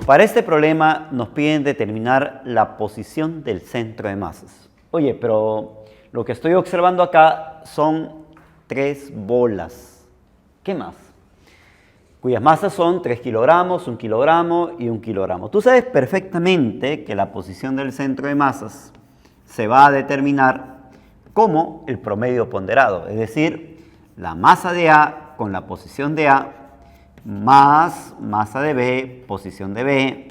Para este problema nos piden determinar la posición del centro de masas. Oye, pero lo que estoy observando acá son 3 bolas. ¿Qué más? Cuyas masas son 3 kilogramos, 1 kilogramo y 1 kilogramo. Tú sabes perfectamente que la posición del centro de masas se va a determinar como el promedio ponderado, es decir, la masa de A con la posición de A más masa de B, posición de B,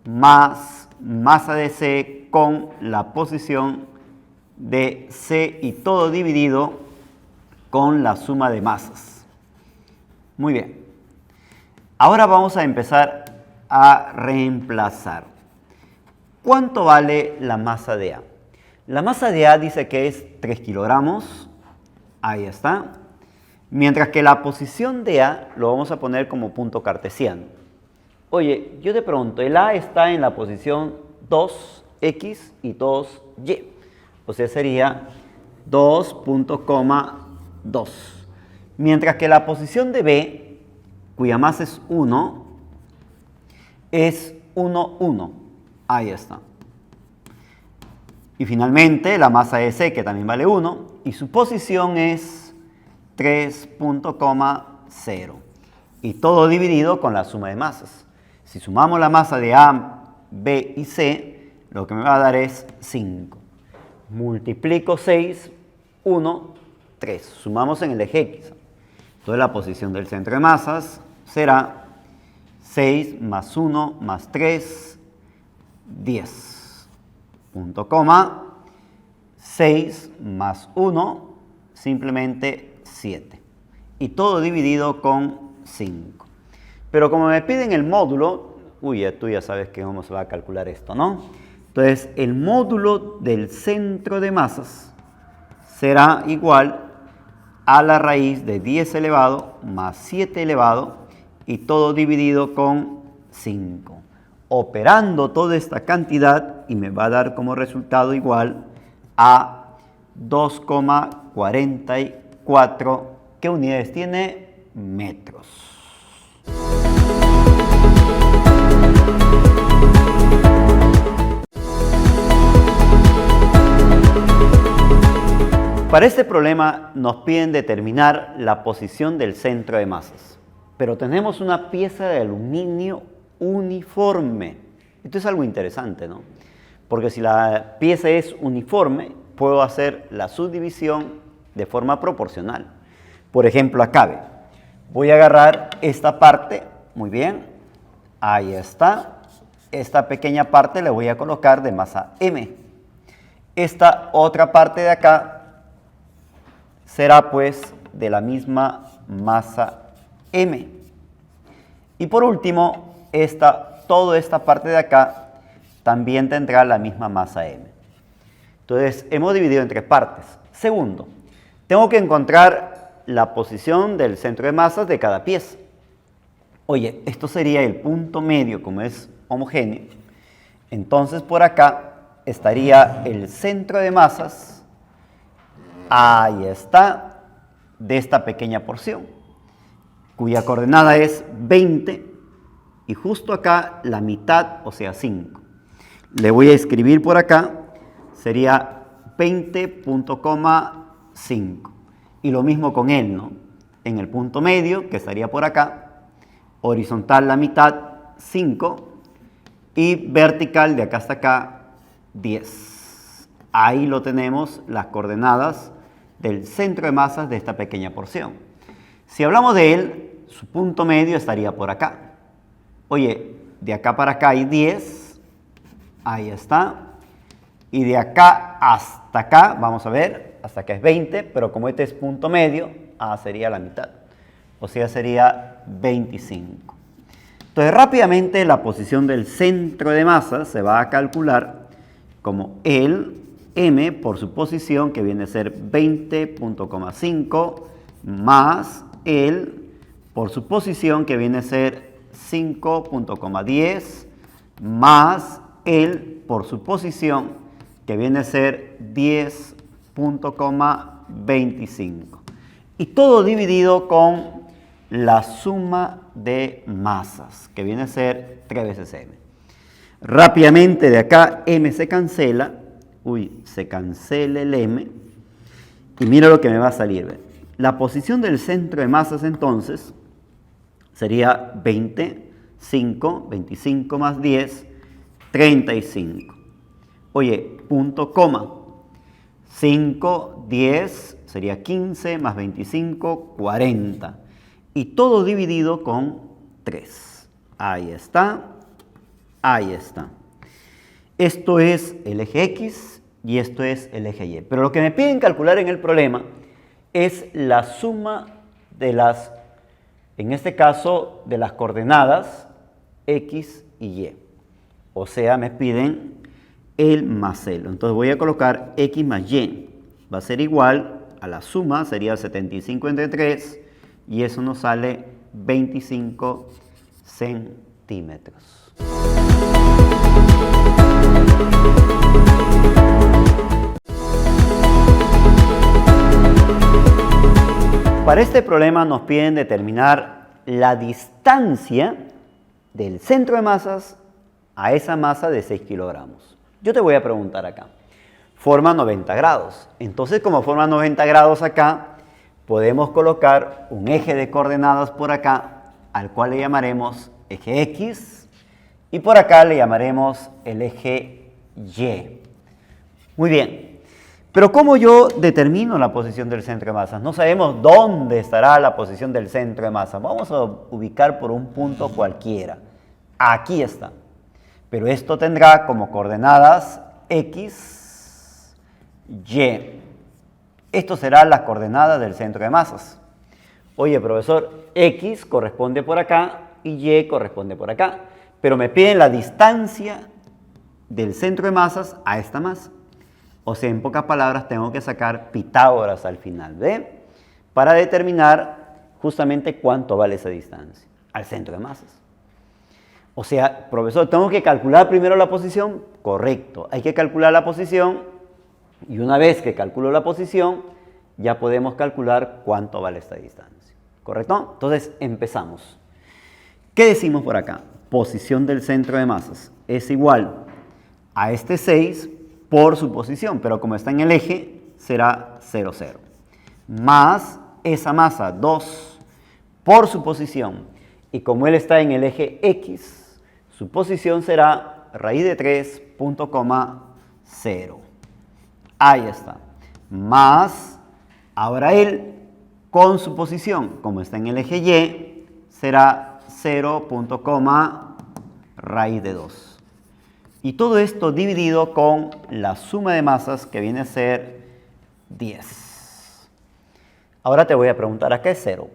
más masa de C con la posición de C y todo dividido con la suma de masas. Muy bien. Ahora vamos a empezar a reemplazar. ¿Cuánto vale la masa de A? La masa de A dice que es 3 kilogramos. Ahí está. Mientras que la posición de A lo vamos a poner como punto cartesiano. Oye, yo te pregunto, el A está en la posición 2x y 2y. O sea, sería 2.2. Mientras que la posición de B, cuya masa es 1, es 1, 1. Ahí está. Y finalmente la masa de C, que también vale 1, y su posición es 3.0. Y todo dividido con la suma de masas. Si sumamos la masa de A, B y C, lo que me va a dar es 5. Multiplico 6, 1, 3. Sumamos en el eje X. Entonces la posición del centro de masas será 6 más 1 más 3, 10. Punto coma, 6 más 1, simplemente 7. Y todo dividido con 5. Pero como me piden el módulo, tú ya sabes que cómo se va a calcular esto, ¿no? Entonces, el módulo del centro de masas será igual a la raíz de 10 elevado más 7 elevado y todo dividido con 5. Operando toda esta cantidad y me va a dar como resultado igual a 2,44. ¿Qué unidades tiene? Metros. Para este problema nos piden determinar la posición del centro de masas, pero tenemos una pieza de aluminio uniforme. Esto es algo interesante, ¿no? Porque si la pieza es uniforme, puedo hacer la subdivisión de forma proporcional. Por ejemplo, acá ve, voy a agarrar esta parte, muy bien, ahí está. Esta pequeña parte le voy a colocar de masa M. Esta otra parte de acá será pues de la misma masa M. Y por último, toda esta parte de acá también tendrá la misma masa M. Entonces, hemos dividido en 3 partes. Segundo, tengo que encontrar la posición del centro de masas de cada pieza. Oye, esto sería el punto medio, como es homogéneo. Entonces, por acá estaría el centro de masas. Ahí está, de esta pequeña porción, cuya coordenada es 20, y justo acá la mitad, o sea 5. Le voy a escribir por acá, sería 20.5. Y lo mismo con él, ¿no? En el punto medio, que estaría por acá, horizontal la mitad, 5, y vertical de acá hasta acá, 10. Ahí lo tenemos, las coordenadas del centro de masas de esta pequeña porción. Si hablamos de él, su punto medio estaría por acá. Oye, de acá para acá hay 10, ahí está. Y de acá hasta acá, vamos a ver, hasta acá es 20, pero como este es punto medio, sería la mitad. O sea, sería 25. Entonces, rápidamente la posición del centro de masa se va a calcular como el M por su posición, que viene a ser 20.5, más el por su posición, que viene a ser 5.10, más el por su posición, que viene a ser 10.25. Y todo dividido con la suma de masas, que viene a ser 3 veces m. Rápidamente de acá m se cancela, se cancela el m, y mira lo que me va a salir. ¿Ve? La posición del centro de masas entonces sería 25 más 10, 35. Oye, punto coma. 5, 10, sería 15 más 25, 40. Y todo dividido con 3. Ahí está, ahí está. Esto es el eje X y esto es el eje Y. Pero lo que me piden calcular en el problema es la suma de las, en este caso, de las coordenadas X y Y. O sea, me piden el más el. Entonces voy a colocar X más Y. Va a ser igual a la suma, sería 75 entre 3, y eso nos sale 25 centímetros. Para este problema nos piden determinar la distancia del centro de masas a esa masa de 6 kilogramos. Yo te voy a preguntar acá. Forma 90 grados. Entonces, como forma 90 grados acá, podemos colocar un eje de coordenadas por acá, al cual le llamaremos eje X, y por acá le llamaremos el eje Y. Muy bien. Pero ¿cómo yo determino la posición del centro de masas? No sabemos dónde estará la posición del centro de masas. Vamos a ubicar por un punto cualquiera. Aquí está. Pero esto tendrá como coordenadas X, Y. Esto será las coordenadas del centro de masas. Oye, profesor, X corresponde por acá y Y corresponde por acá. Pero me piden la distancia del centro de masas a esta masa. O sea, en pocas palabras, tengo que sacar Pitágoras al final, ¿ve? Para determinar justamente cuánto vale esa distancia al centro de masas. O sea, profesor, ¿tengo que calcular primero la posición? Correcto, hay que calcular la posición y una vez que calculo la posición, ya podemos calcular cuánto vale esta distancia. ¿Correcto? Entonces, empezamos. ¿Qué decimos por acá? Posición del centro de masas es igual a este 6 por su posición, pero como está en el eje, será 0, 0. Más esa masa, 2, por su posición. Y como él está en el eje X, su posición será raíz de 3, punto coma, 0. Ahí está. Más, ahora él con su posición, como está en el eje Y, será 0, punto coma, raíz de 2. Y todo esto dividido con la suma de masas que viene a ser 10. Ahora te voy a preguntar, ¿a qué es 0?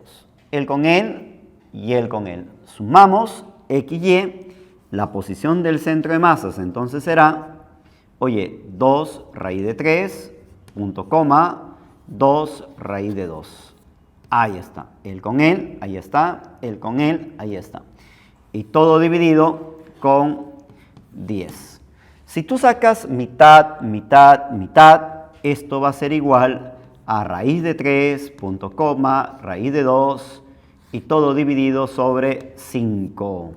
Él con él y él con él. Sumamos X y Y, la posición del centro de masas, entonces será, oye, 2 raíz de 3, punto coma, 2 raíz de 2. Ahí está. Él con él, ahí está. Él con él, ahí está. Y todo dividido con 10. Si tú sacas mitad, mitad, mitad, esto va a ser igual a raíz de 3, punto coma, raíz de 2 y todo dividido sobre 5.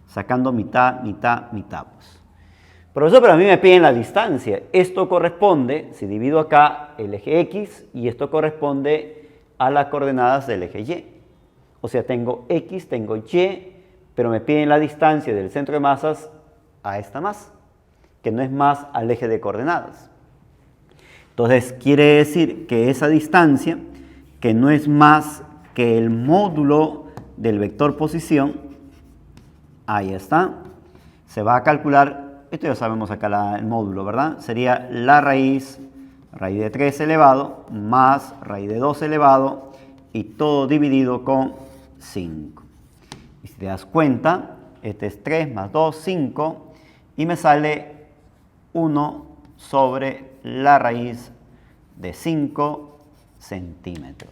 Sacando mitad, mitad, mitad. Profesor, pero a mí me piden la distancia. Esto corresponde, si divido acá el eje X y esto corresponde a las coordenadas del eje Y. O sea, tengo X, tengo Y, pero me piden la distancia del centro de masas a esta masa, que no es más al eje de coordenadas. Entonces, quiere decir que esa distancia, que no es más que el módulo del vector posición, ahí está, se va a calcular, esto ya sabemos acá el módulo, ¿verdad? Sería la raíz de 3 elevado, más raíz de 2 elevado, y todo dividido con 5. Y si te das cuenta, este es 3 más 2, 5, y me sale 1 sobre la raíz de 5 centímetros.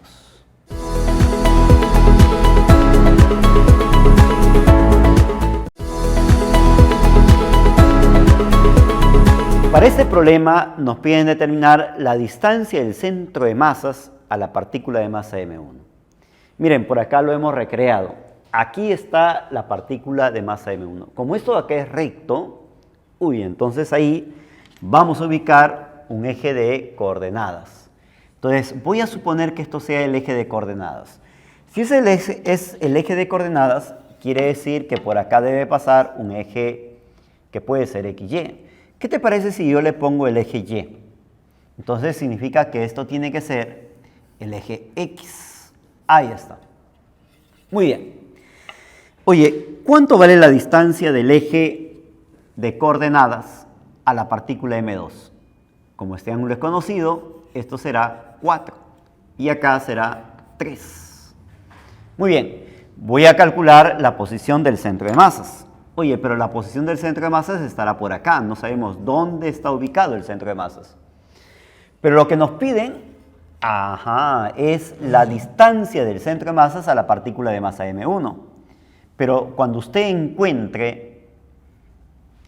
Para este problema nos piden determinar la distancia del centro de masas a la partícula de masa M1. Miren, por acá lo hemos recreado. Aquí está la partícula de masa M1. Como esto de acá es recto, entonces ahí vamos a ubicar un eje de coordenadas. Entonces voy a suponer que esto sea el eje de coordenadas. Si es el eje de coordenadas, quiere decir que por acá debe pasar un eje que puede ser XY. ¿Qué te parece si yo le pongo el eje Y? Entonces significa que esto tiene que ser el eje X. Ahí está. Muy bien. Oye, ¿cuánto vale la distancia del eje de coordenadas a la partícula M2? Como este ángulo es conocido, esto será 4 y acá será 3. Muy bien, voy a calcular la posición del centro de masas. Oye, pero la posición del centro de masas estará por acá, no sabemos dónde está ubicado el centro de masas. Pero lo que nos piden, es la distancia del centro de masas a la partícula de masa M1. Pero cuando usted encuentre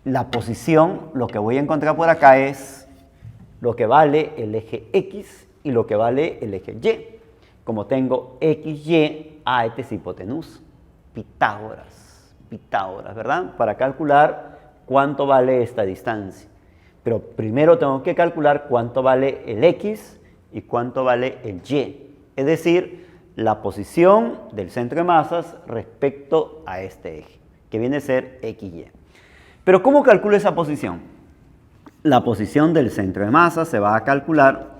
la posición, lo que voy a encontrar por acá es lo que vale el eje X y lo que vale el eje Y. Como tengo XY, este es hipotenusa. Pitágoras, ¿verdad? Para calcular cuánto vale esta distancia. Pero primero tengo que calcular cuánto vale el X y cuánto vale el Y. Es decir, la posición del centro de masas respecto a este eje, que viene a ser XY. Pero ¿cómo calculo esa posición? La posición del centro de masa se va a calcular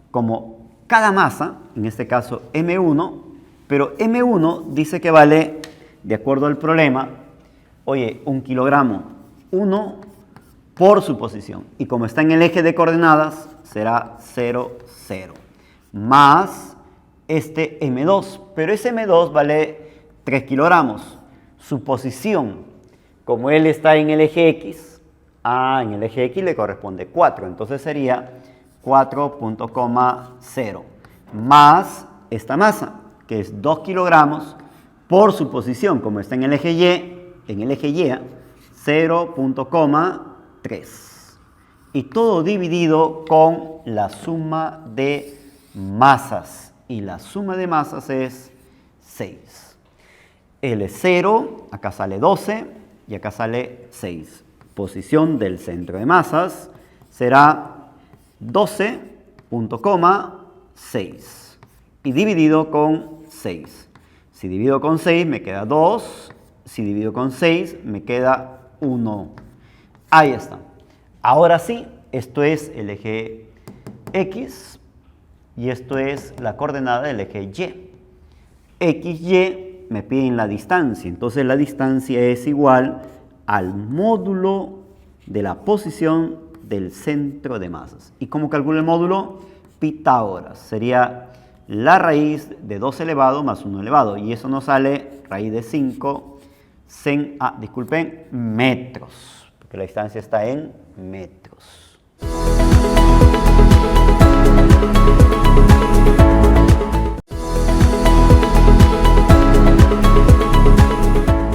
como cada masa, en este caso M1, pero M1 dice que vale, de acuerdo al problema, 1 kilogramo, 1 por su posición. Y como está en el eje de coordenadas, será 0, 0. Más este M2, pero ese M2 vale 3 kilogramos. Su posición, como él está en el eje X, en el eje X le corresponde 4, entonces sería 4.0 más esta masa, que es 2 kilogramos por su posición, como está en el eje Y, 0.3. Y todo dividido con la suma de masas. Y la suma de masas es 6. L es 0, acá sale 12 y acá sale 6. Posición del centro de masas será 12.6 y dividido con 6. Si divido con 6 me queda 2, si divido con 6 me queda 1. Ahí está. Ahora sí, esto es el eje X y esto es la coordenada del eje Y. XY me piden la distancia, entonces la distancia es igual al módulo de la posición del centro de masas. ¿Y cómo calculo el módulo? Pitágoras. Sería la raíz de 2 elevado más 1 elevado. Y eso nos sale raíz de 5 metros. Porque la distancia está en metros.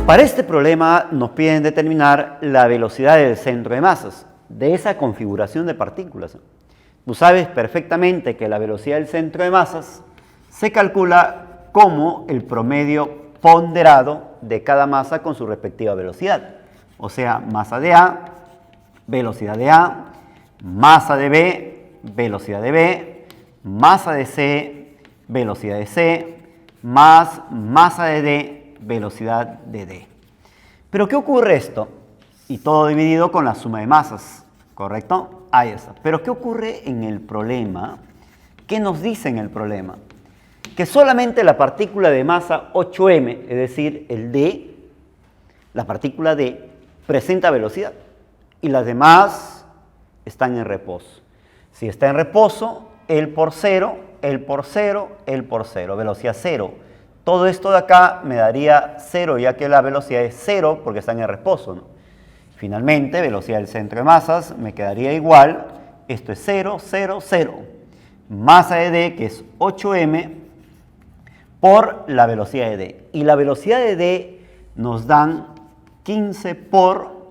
Para este problema nos piden determinar la velocidad del centro de masas, de esa configuración de partículas. Tú sabes perfectamente que la velocidad del centro de masas se calcula como el promedio ponderado de cada masa con su respectiva velocidad. O sea, masa de A, velocidad de A, masa de B, velocidad de B, masa de C, velocidad de C, más masa de D, velocidad de D. ¿Pero qué ocurre esto? Y todo dividido con la suma de masas, ¿correcto? Ahí está. ¿Pero qué ocurre en el problema? ¿Qué nos dice en el problema? Que solamente la partícula de masa 8m, es decir, el D, la partícula D, presenta velocidad y las demás están en reposo. Si está en reposo, L por 0, L por 0, L por 0, velocidad 0. Todo esto de acá me daría 0, ya que la velocidad es 0 porque están en reposo, ¿no? Finalmente, velocidad del centro de masas me quedaría igual. Esto es 0, 0, 0. Masa de D, que es 8m, por la velocidad de D. Y la velocidad de D nos dan 15 por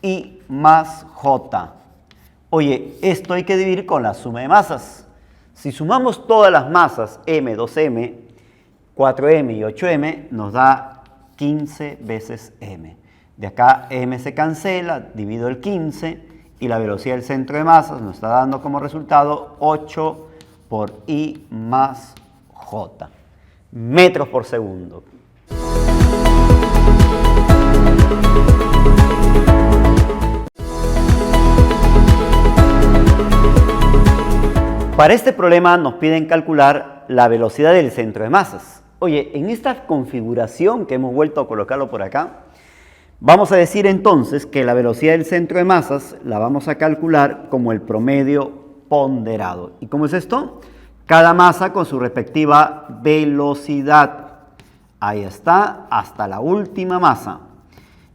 I más J. Oye, esto hay que dividir con la suma de masas. Si sumamos todas las masas, M, 2m, 4m y 8m nos da 15 veces m. De acá m se cancela, divido el 15 y la velocidad del centro de masas nos está dando como resultado 8 por I más J, metros por segundo. Para este problema nos piden calcular la velocidad del centro de masas. Oye, en esta configuración que hemos vuelto a colocarlo por acá, vamos a decir entonces que la velocidad del centro de masas la vamos a calcular como el promedio ponderado. ¿Y cómo es esto? Cada masa con su respectiva velocidad. Ahí está, hasta la última masa.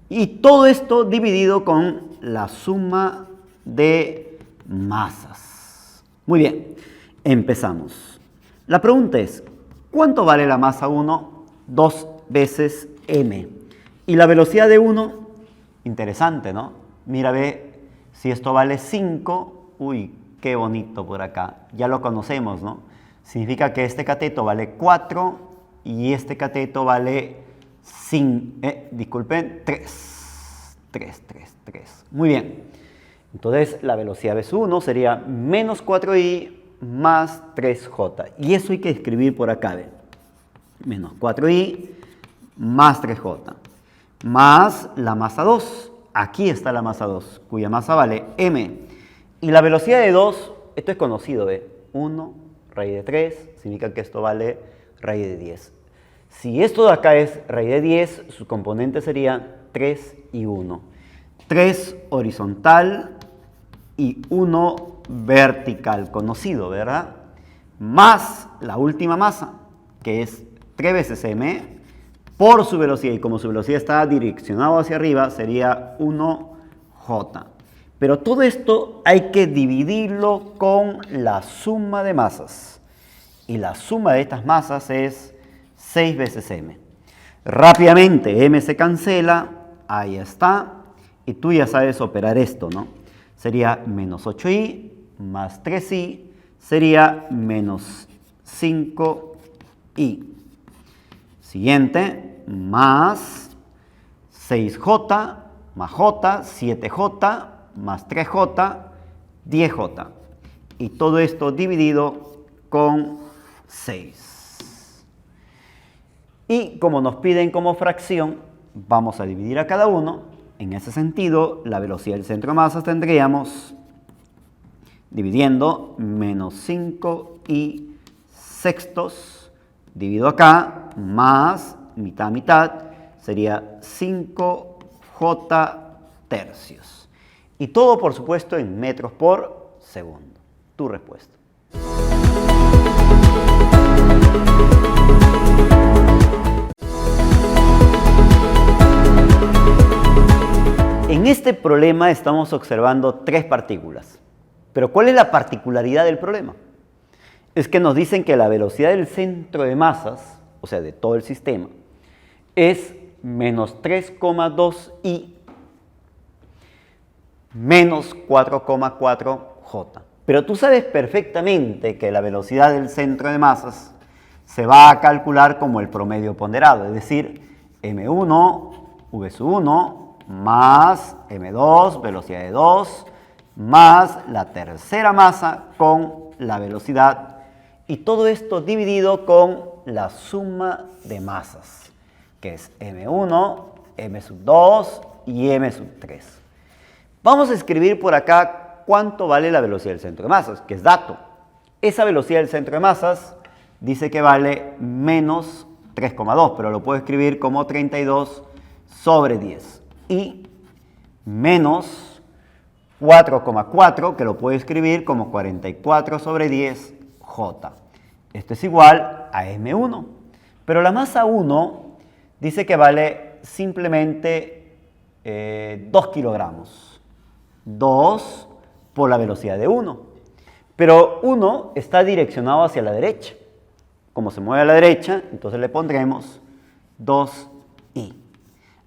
Y todo esto dividido con la suma de masas. Muy bien, empezamos. La pregunta es, ¿cuánto vale la masa 1? 2 veces m. Y la velocidad de 1, interesante, ¿no? Mira, ve, si esto vale 5, uy, qué bonito por acá. Ya lo conocemos, ¿no? Significa que este cateto vale 4 y este cateto vale 3. 3. Muy bien. Entonces, la velocidad de 1 sería menos 4i más 3j. Y eso hay que escribir por acá, ¿ve? Menos 4i más 3j. Más la masa 2. Aquí está la masa 2, cuya masa vale m. Y la velocidad de 2, esto es conocido, ¿ve? 1 raíz de 3, significa que esto vale raíz de 10. Si esto de acá es raíz de 10, su componente sería 3 y 1. 3 horizontal y 1 vertical, conocido, ¿verdad? Más la última masa, que es 3 veces m, por su velocidad, y como su velocidad está direccionado hacia arriba, sería 1j. Pero todo esto hay que dividirlo con la suma de masas. Y la suma de estas masas es 6 veces m. Rápidamente, m se cancela, ahí está. Y tú ya sabes operar esto, ¿no? Sería menos 8i más 3i, sería menos 5i. Siguiente, más 6j, más j, 7j, más 3j, 10j. Y todo esto dividido con 6. Y como nos piden como fracción, vamos a dividir a cada uno. En ese sentido, la velocidad del centro de masas tendríamos, dividiendo, menos 5i sextos, divido acá, más mitad a mitad, sería 5j tercios. Y todo, por supuesto, en metros por segundo. Tu respuesta. En este problema estamos observando 3 partículas. Pero ¿cuál es la particularidad del problema? Es que nos dicen que la velocidad del centro de masas, o sea, de todo el sistema, es menos 3,2i menos 4,4j. Pero tú sabes perfectamente que la velocidad del centro de masas se va a calcular como el promedio ponderado, es decir, m1, v1, más m2, velocidad de 2, más la tercera masa con la velocidad, y todo esto dividido con la suma de masas, que es m1, m2 y m3. Vamos a escribir por acá cuánto vale la velocidad del centro de masas, que es dato. Esa velocidad del centro de masas dice que vale menos 3,2, pero lo puedo escribir como 32 sobre 10. Y menos 4,4, que lo puedo escribir como 44 sobre 10j. Esto es igual a m1. Pero la masa 1 dice que vale simplemente 2 kilogramos. 2 por la velocidad de 1. Pero 1 está direccionado hacia la derecha. Como se mueve a la derecha, entonces le pondremos 2i.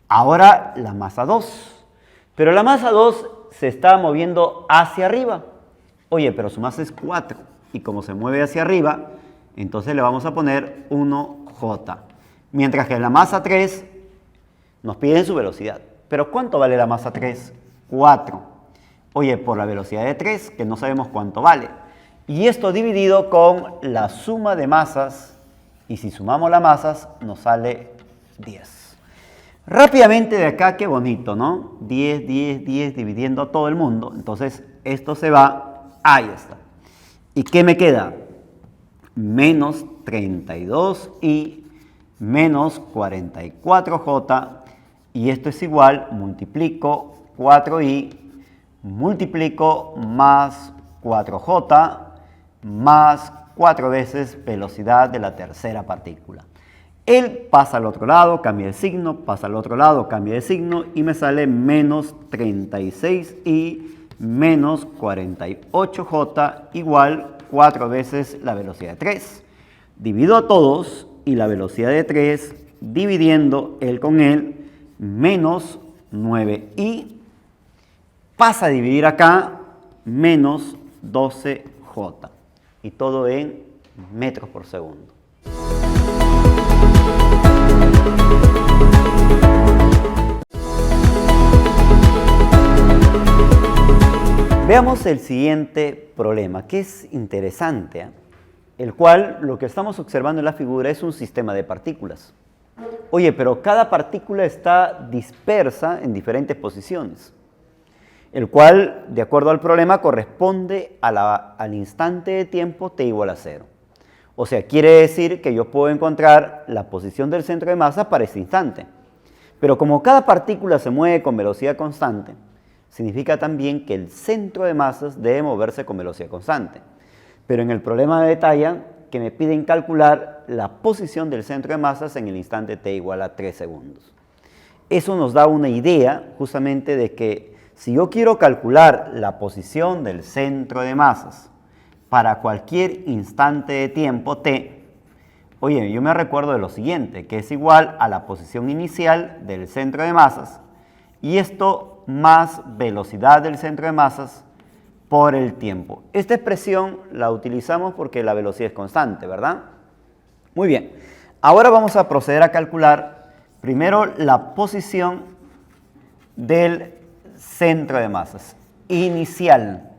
Ahora la masa 2. Pero la masa 2 se está moviendo hacia arriba. Oye, pero su masa es 4. Y como se mueve hacia arriba, entonces le vamos a poner 1j. j. Mientras que en la masa 3 nos piden su velocidad. ¿Pero cuánto vale la masa 3? 4. Oye, por la velocidad de 3, que no sabemos cuánto vale. Y esto dividido con la suma de masas, y si sumamos las masas, nos sale 10. Rápidamente de acá, qué bonito, ¿no? 10, 10, 10, dividiendo a todo el mundo. Entonces, esto se va, ahí está. ¿Y qué me queda? Menos 32 y menos 44j. Y esto es igual, multiplico 4i, multiplico más 4j, más 4 veces velocidad de la tercera partícula. Él pasa al otro lado, cambia de signo, pasa al otro lado, cambia de signo y me sale menos 36 y menos 48j igual 4 veces la velocidad de 3. Divido a todos y la velocidad de 3 dividiendo él con él, menos 9i, pasa a dividir acá, menos 12j. Y todo en metros por segundo. Veamos el siguiente problema, que es interesante, el cual lo que estamos observando en la figura es un sistema de partículas. Oye, pero cada partícula está dispersa en diferentes posiciones, el cual, de acuerdo al problema, corresponde al instante de tiempo t igual a 0. O sea, quiere decir que yo puedo encontrar la posición del centro de masa para ese instante. Pero como cada partícula se mueve con velocidad constante, significa también que el centro de masas debe moverse con velocidad constante. Pero en el problema me detallan que me piden calcular la posición del centro de masas en el instante t igual a 3 segundos. Eso nos da una idea justamente de que si yo quiero calcular la posición del centro de masas para cualquier instante de tiempo t, oye, yo me recuerdo de lo siguiente, que es igual a la posición inicial del centro de masas y esto más velocidad del centro de masas por el tiempo. Esta expresión la utilizamos porque la velocidad es constante, ¿verdad? Muy bien. Ahora vamos a proceder a calcular primero la posición del centro de masas. Inicial.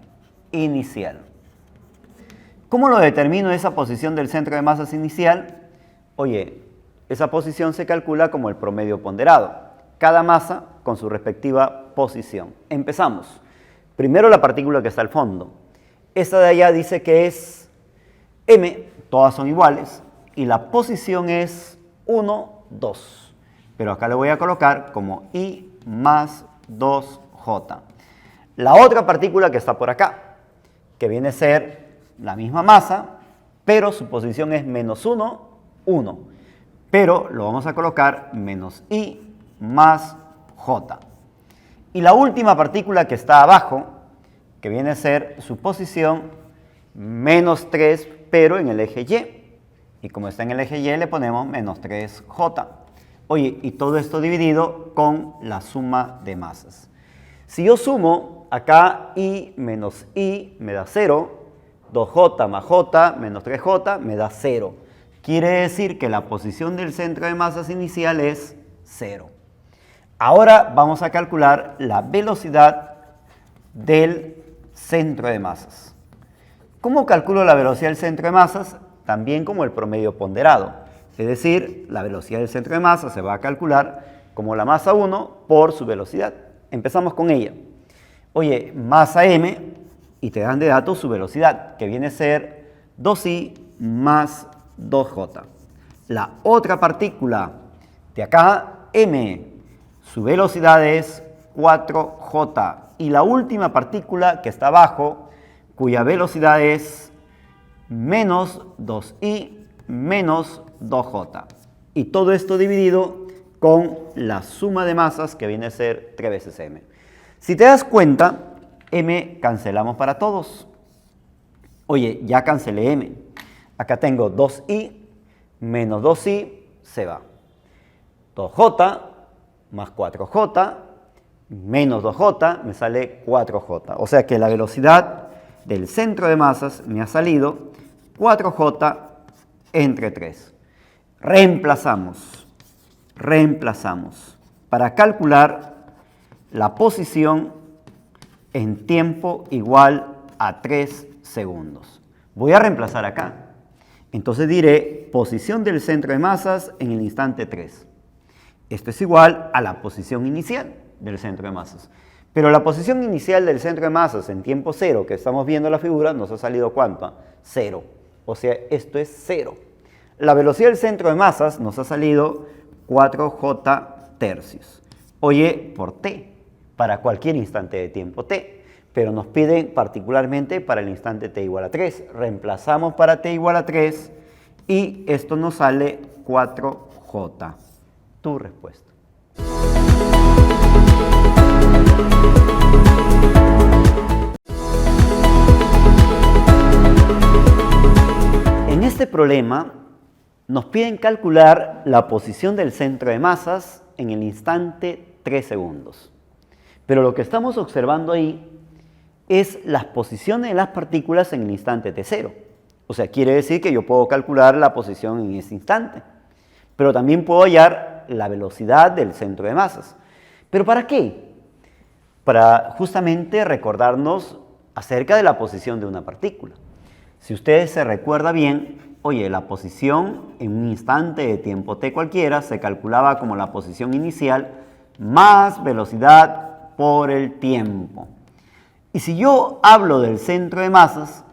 ¿Cómo lo determino esa posición del centro de masas inicial? Oye, esa posición se calcula como el promedio ponderado. Cada masa con su respectiva posición. Empezamos. Primero la partícula que está al fondo. Esta de allá dice que es m, todas son iguales, y la posición es 1, 2. Pero acá le voy a colocar como i más 2j. La otra partícula que está por acá, que viene a ser la misma masa, pero su posición es menos 1, 1. Pero lo vamos a colocar menos i más j. Y la última partícula que está abajo, que viene a ser su posición menos 3, pero en el eje y. Y como está en el eje y, le ponemos menos 3j. Oye, y todo esto dividido con la suma de masas. Si yo sumo, acá i menos i me da 0, 2j más j menos 3j me da 0. Quiere decir que la posición del centro de masas inicial es 0. Ahora vamos a calcular la velocidad del centro de masas. ¿Cómo calculo la velocidad del centro de masas? También como el promedio ponderado. Es decir, la velocidad del centro de masa se va a calcular como la masa 1 por su velocidad. Empezamos con ella. Oye, masa m, y te dan de datos su velocidad, que viene a ser 2i más 2j. La otra partícula de acá, m, su velocidad es 4j. Y la última partícula que está abajo, cuya velocidad es menos 2i menos 2j. Y todo esto dividido con la suma de masas, que viene a ser 3 veces m. Si te das cuenta, m cancelamos para todos. Oye, ya cancelé m. Acá tengo 2i menos 2i, se va. 2j más 4j menos 2j me sale 4j. O sea que la velocidad del centro de masas me ha salido 4j entre 3. Reemplazamos para calcular la posición en tiempo igual a 3 segundos. Voy a reemplazar acá. Entonces diré posición del centro de masas en el instante 3. Esto es igual a la posición inicial del centro de masas. Pero la posición inicial del centro de masas en tiempo 0, que estamos viendo en la figura, nos ha salido ¿cuánto? 0. O sea, esto es 0. La velocidad del centro de masas nos ha salido 4j tercios. Oye, por t, para cualquier instante de tiempo t. Pero nos piden particularmente para el instante t igual a 3. Reemplazamos para t igual a 3 y esto nos sale 4j. Tu respuesta. En este problema nos piden calcular la posición del centro de masas en el instante 3 segundos. Pero lo que estamos observando ahí es las posiciones de las partículas en el instante t0. O sea, quiere decir que yo puedo calcular la posición en ese instante. Pero también puedo hallar la velocidad del centro de masas. ¿Pero para qué? Para justamente recordarnos acerca de la posición de una partícula. Si ustedes se recuerdan bien, oye, la posición en un instante de tiempo t cualquiera se calculaba como la posición inicial más velocidad por el tiempo. Y si yo hablo del centro de masas,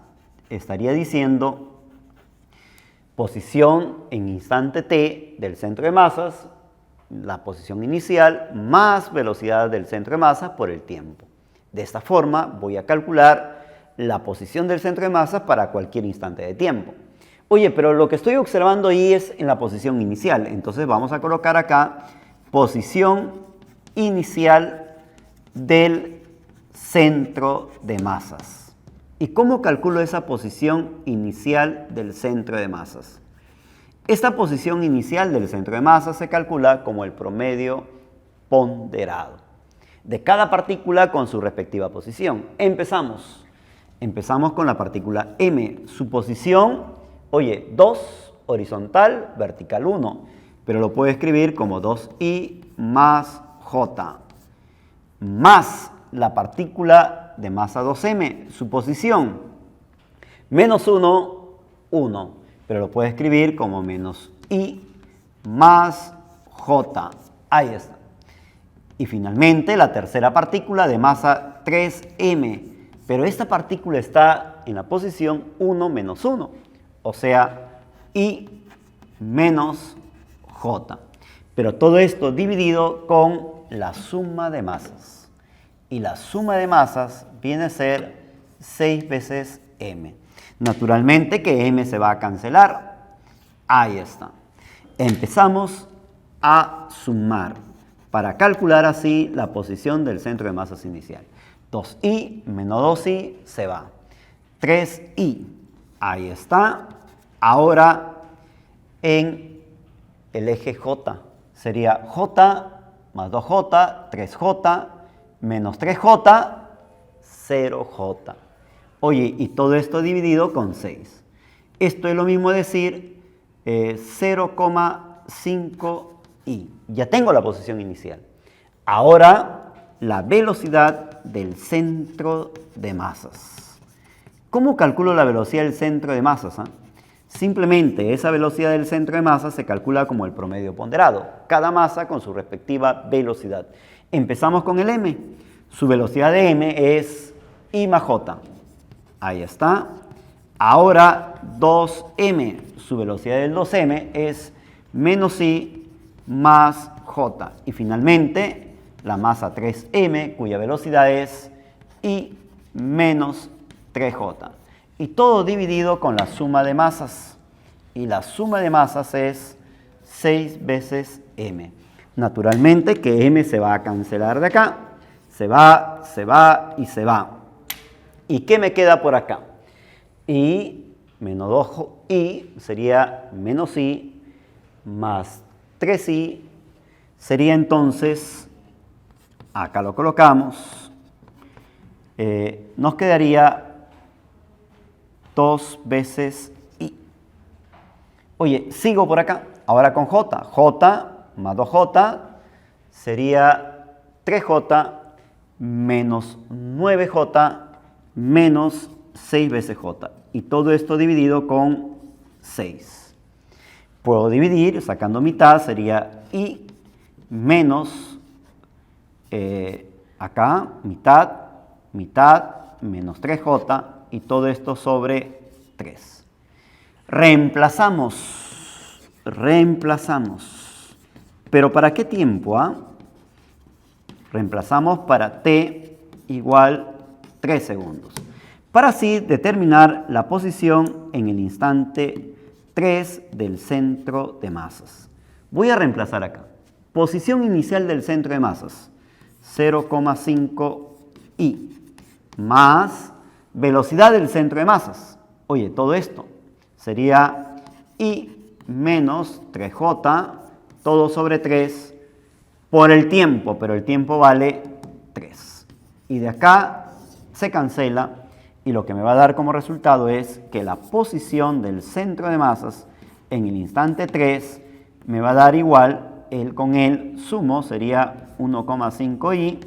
estaría diciendo posición en instante t del centro de masas, la posición inicial más velocidad del centro de masas por el tiempo. De esta forma voy a calcular la posición del centro de masas para cualquier instante de tiempo. Oye, pero lo que estoy observando ahí es en la posición inicial. Entonces vamos a colocar acá posición inicial del centro de masas. ¿Y cómo calculo esa posición inicial del centro de masas? Esta posición inicial del centro de masas se calcula como el promedio ponderado de cada partícula con su respectiva posición. Empezamos con la partícula m. Su posición, oye, 2 horizontal, vertical 1, pero lo puedo escribir como 2i más j, más la partícula de masa 2m, su posición, menos 1, 1, pero lo puedo escribir como menos i más j. Ahí está. Y finalmente la tercera partícula de masa 3m, pero esta partícula está en la posición 1 menos 1, o sea, i menos j. Pero todo esto dividido con la suma de masas. Y la suma de masas viene a ser 6 veces m. Naturalmente que m se va a cancelar. Ahí está. Empezamos a sumar para calcular así la posición del centro de masas inicial. 2i menos 2i se va. 3i. Ahí está. Ahora en el eje j sería j más 2j, 3j, menos 3j, 0j. Oye, y todo esto dividido con 6. Esto es lo mismo decir 0,5i. Ya tengo la posición inicial. Ahora, la velocidad del centro de masas. ¿Cómo calculo la velocidad del centro de masas? Simplemente esa velocidad del centro de masas se calcula como el promedio ponderado. Cada masa con su respectiva velocidad. Empezamos con el m. Su velocidad de m es i más j. Ahí está. Ahora 2m. Su velocidad del 2m es menos i más j. Y finalmente la masa 3m, cuya velocidad es i menos 3j. Y todo dividido con la suma de masas. Y la suma de masas es 6 veces m. Naturalmente que m se va a cancelar de acá. Se va y se va. ¿Y qué me queda por acá? I menos 2i sería menos i más 3i. Sería entonces, acá lo colocamos, nos quedaría 2 veces i. Oye, sigo por acá. Ahora con j. j más 2j sería 3j menos 9j menos 6 veces j. Y todo esto dividido con 6. Puedo dividir, sacando mitad, sería i menos, acá, mitad, menos 3j, y todo esto sobre 3. Reemplazamos. ¿Pero para qué tiempo? Reemplazamos para t igual 3 segundos. Para así determinar la posición en el instante 3 del centro de masas. Voy a reemplazar acá. Posición inicial del centro de masas, 0,5 i, más velocidad del centro de masas. Oye, todo esto sería i menos 3j, todo sobre 3, por el tiempo, pero el tiempo vale 3. Y de acá se cancela, y lo que me va a dar como resultado es que la posición del centro de masas en el instante 3 me va a dar igual, con el sumo sería 1,5 i,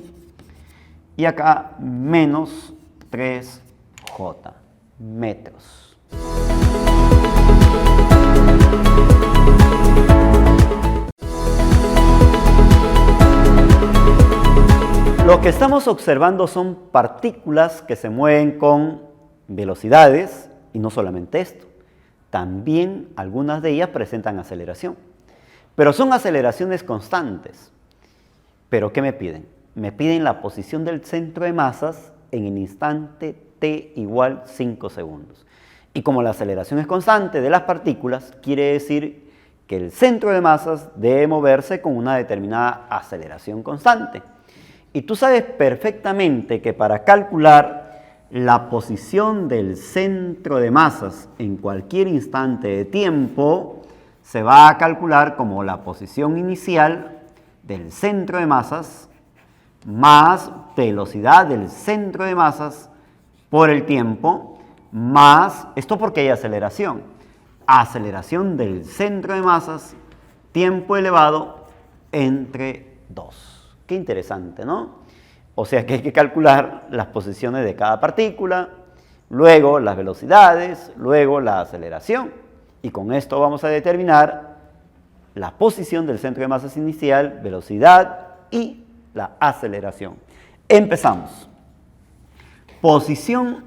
y acá menos 3j, metros. Lo que estamos observando son partículas que se mueven con velocidades, y no solamente esto, también algunas de ellas presentan aceleración. Pero son aceleraciones constantes. ¿Pero qué me piden? Me piden la posición del centro de masas en el instante t igual 5 segundos. Y como la aceleración es constante de las partículas, quiere decir que el centro de masas debe moverse con una determinada aceleración constante. Y tú sabes perfectamente que para calcular la posición del centro de masas en cualquier instante de tiempo, se va a calcular como la posición inicial del centro de masas más velocidad del centro de masas por el tiempo, más, esto porque hay aceleración del centro de masas, tiempo elevado entre 2. Qué interesante, ¿no? O sea que hay que calcular las posiciones de cada partícula, luego las velocidades, luego la aceleración. Y con esto vamos a determinar la posición del centro de masas inicial, velocidad y la aceleración. Empezamos. Posición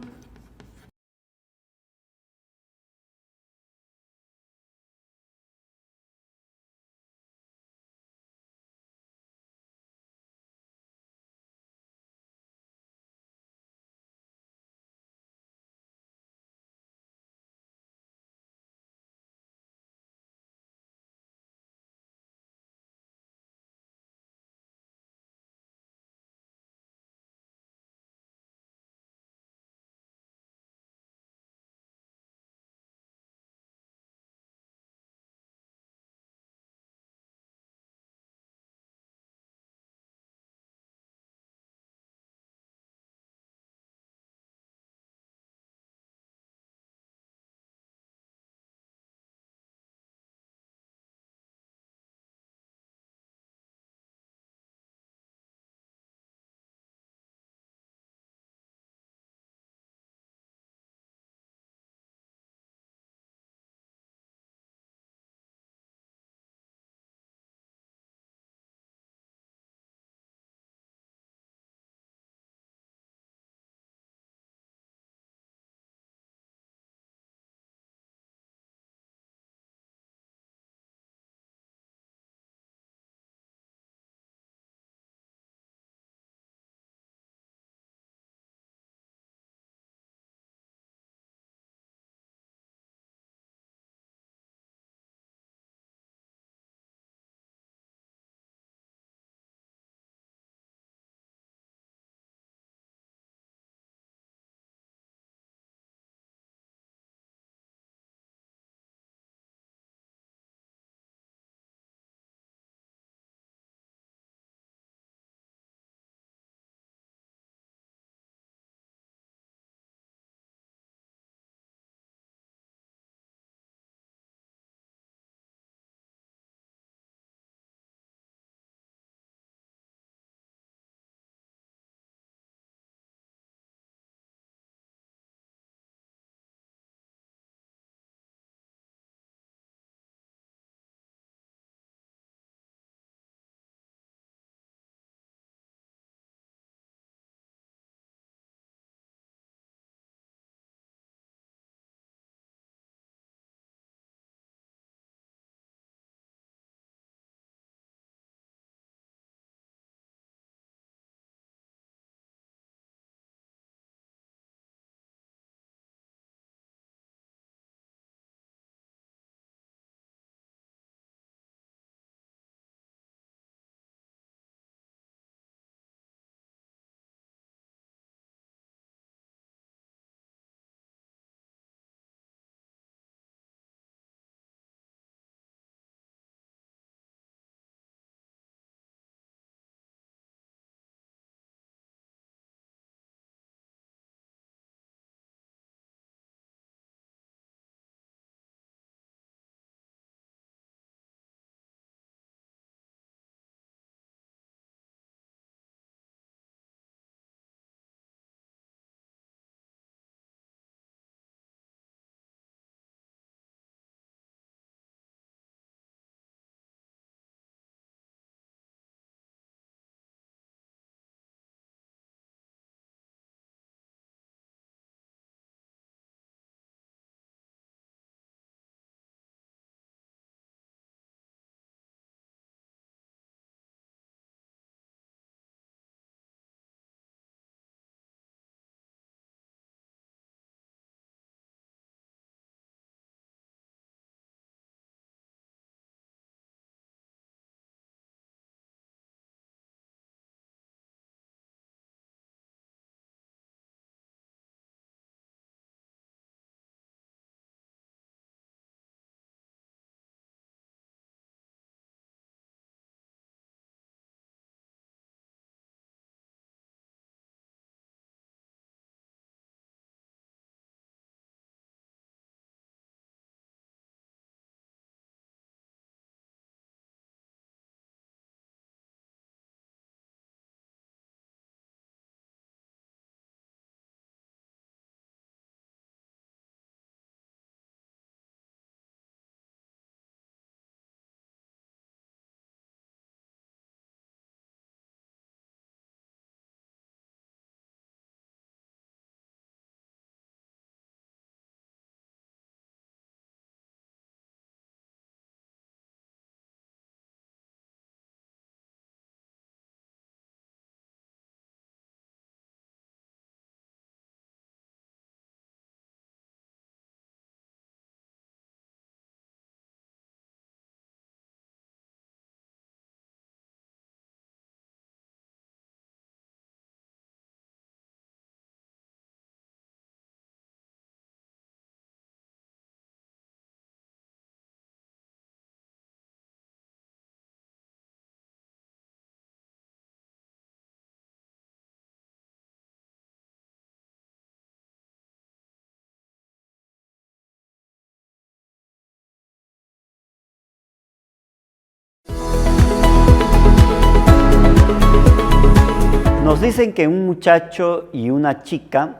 Nos dicen que un muchacho y una chica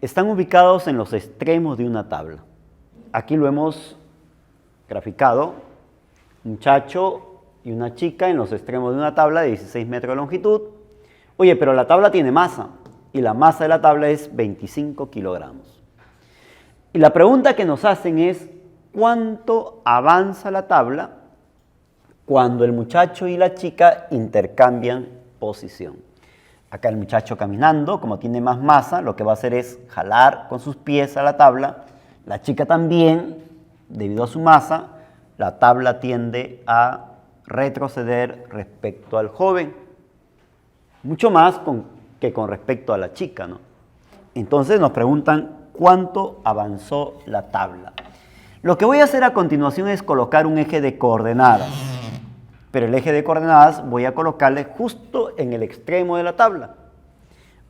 están ubicados en los extremos de una tabla. Aquí lo hemos graficado. Muchacho y una chica en los extremos de una tabla de 16 metros de longitud. Oye, pero la tabla tiene masa y la masa de la tabla es 25 kilogramos. Y la pregunta que nos hacen es, ¿cuánto avanza la tabla cuando el muchacho y la chica intercambian posición? Acá el muchacho caminando, como tiene más masa, lo que va a hacer es jalar con sus pies a la tabla. La chica también, debido a su masa, la tabla tiende a retroceder respecto al joven. Mucho más que con respecto a la chica, ¿no? Entonces nos preguntan cuánto avanzó la tabla. Lo que voy a hacer a continuación es colocar un eje de coordenadas. Pero el eje de coordenadas voy a colocarle justo en el extremo de la tabla.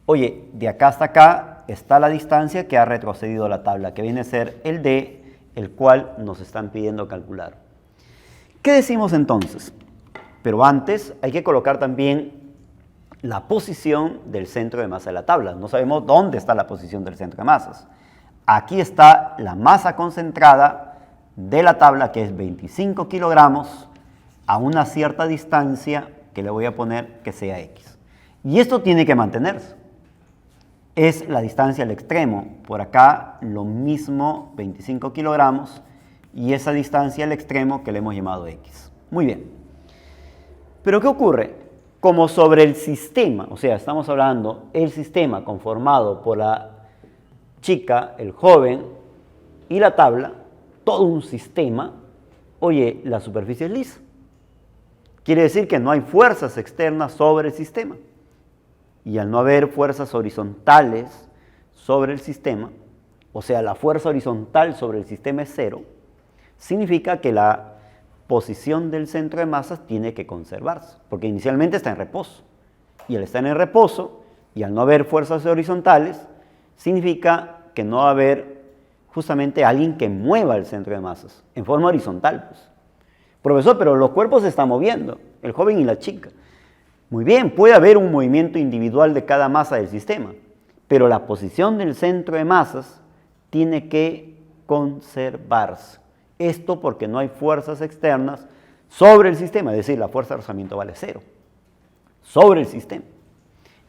Oye, de acá hasta acá está la distancia que ha retrocedido la tabla, que viene a ser el D, el cual nos están pidiendo calcular. ¿Qué decimos entonces? Pero antes hay que colocar también la posición del centro de masa de la tabla. No sabemos dónde está la posición del centro de masas. Aquí está la masa concentrada de la tabla, que es 25 kilogramos, a una cierta distancia que le voy a poner que sea X. Y esto tiene que mantenerse. Es la distancia al extremo. Por acá lo mismo, 25 kilogramos, y esa distancia al extremo que le hemos llamado X. Muy bien. Pero ¿qué ocurre? Como sobre el sistema, o sea, estamos hablando el sistema conformado por la chica, el joven y la tabla, todo un sistema, oye, la superficie es lisa. Quiere decir que no hay fuerzas externas sobre el sistema. Y al no haber fuerzas horizontales sobre el sistema, o sea, la fuerza horizontal sobre el sistema es cero, significa que la posición del centro de masas tiene que conservarse, porque inicialmente está en reposo. Y al estar en reposo, y al no haber fuerzas horizontales, significa que no va a haber justamente alguien que mueva el centro de masas en forma horizontal, pues. Profesor, pero los cuerpos se están moviendo, el joven y la chica. Muy bien, puede haber un movimiento individual de cada masa del sistema, pero la posición del centro de masas tiene que conservarse. Esto porque no hay fuerzas externas sobre el sistema, es decir, la fuerza de rozamiento vale cero, sobre el sistema.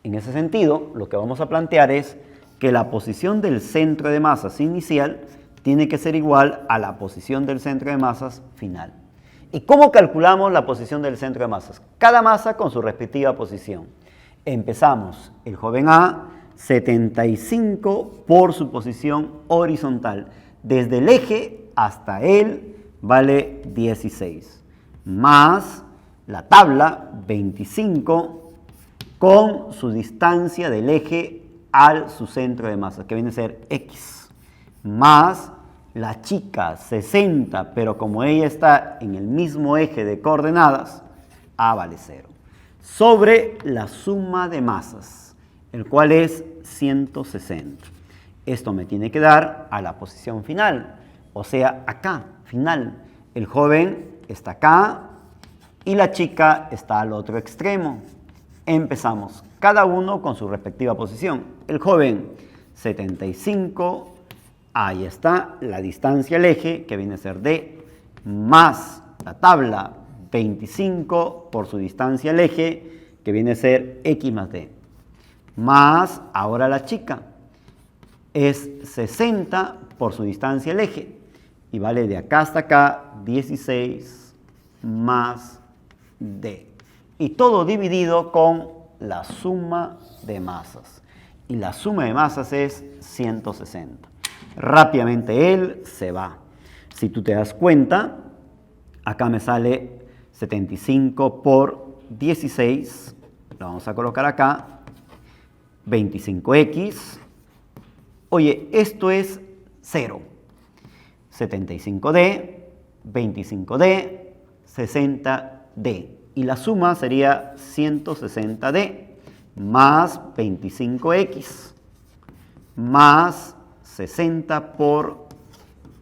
En ese sentido, lo que vamos a plantear es que la posición del centro de masas inicial tiene que ser igual a la posición del centro de masas final. ¿Y cómo calculamos la posición del centro de masas? Cada masa con su respectiva posición. Empezamos, el joven A, 75 por su posición horizontal. Desde el eje hasta él vale 16. Más la tabla, 25, con su distancia del eje al su centro de masas, que viene a ser X. Más la chica, 60, pero como ella está en el mismo eje de coordenadas, A vale 0. Sobre la suma de masas, el cual es 160. Esto me tiene que dar a la posición final, o sea, acá, final. El joven está acá y la chica está al otro extremo. Empezamos, cada uno con su respectiva posición. El joven, 75. Ahí está la distancia al eje, que viene a ser D, más la tabla 25 por su distancia al eje, que viene a ser X más D. Más, ahora la chica, es 60 por su distancia al eje, y vale de acá hasta acá 16 más D. Y todo dividido con la suma de masas. Y la suma de masas es 160. Rápidamente él se va. Si tú te das cuenta, acá me sale 75 por 16, lo vamos a colocar acá, 25x. Oye, esto es 0. 75D, 25D, 60D. Y la suma sería 160D más 25x más 60 por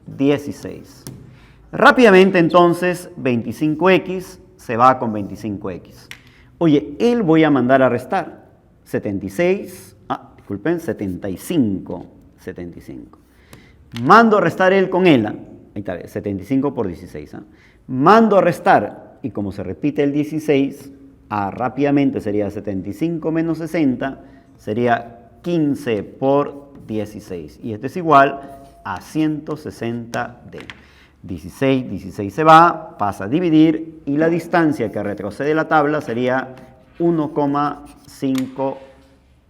16. Rápidamente entonces 25x se va con 25x. Oye, él voy a mandar a restar. 75. Mando a restar él con él. Ahí está, 75 por 16. Mando a restar, y como se repite el 16, rápidamente sería 75 menos 60, sería 15 por 16. Y esto es igual a 160D. 16 se va, pasa a dividir, y la distancia que retrocede la tabla sería 1,5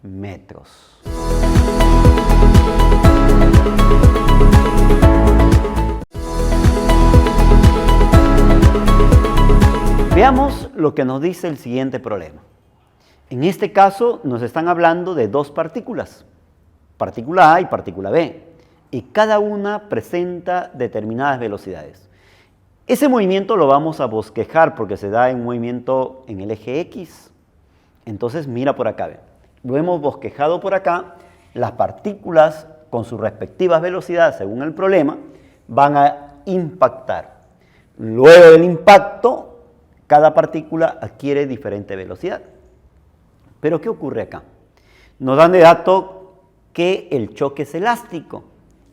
metros. Veamos lo que nos dice el siguiente problema. En este caso nos están hablando de dos partículas, partícula A y partícula B, y cada una presenta determinadas velocidades. Ese movimiento lo vamos a bosquejar porque se da en un movimiento en el eje X. Entonces mira por acá, ve. Lo hemos bosquejado por acá. Las partículas con sus respectivas velocidades según el problema van a impactar. Luego del impacto, cada partícula adquiere diferente velocidad. Pero ¿qué ocurre acá? Nos dan de dato que el choque es elástico.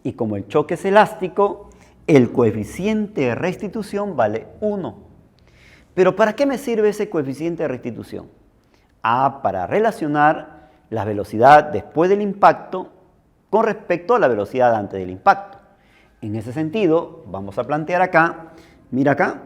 Y como el choque es elástico, el coeficiente de restitución vale 1. ¿Pero para qué me sirve ese coeficiente de restitución? Para relacionar la velocidad después del impacto con respecto a la velocidad antes del impacto. En ese sentido, vamos a plantear acá, mira acá,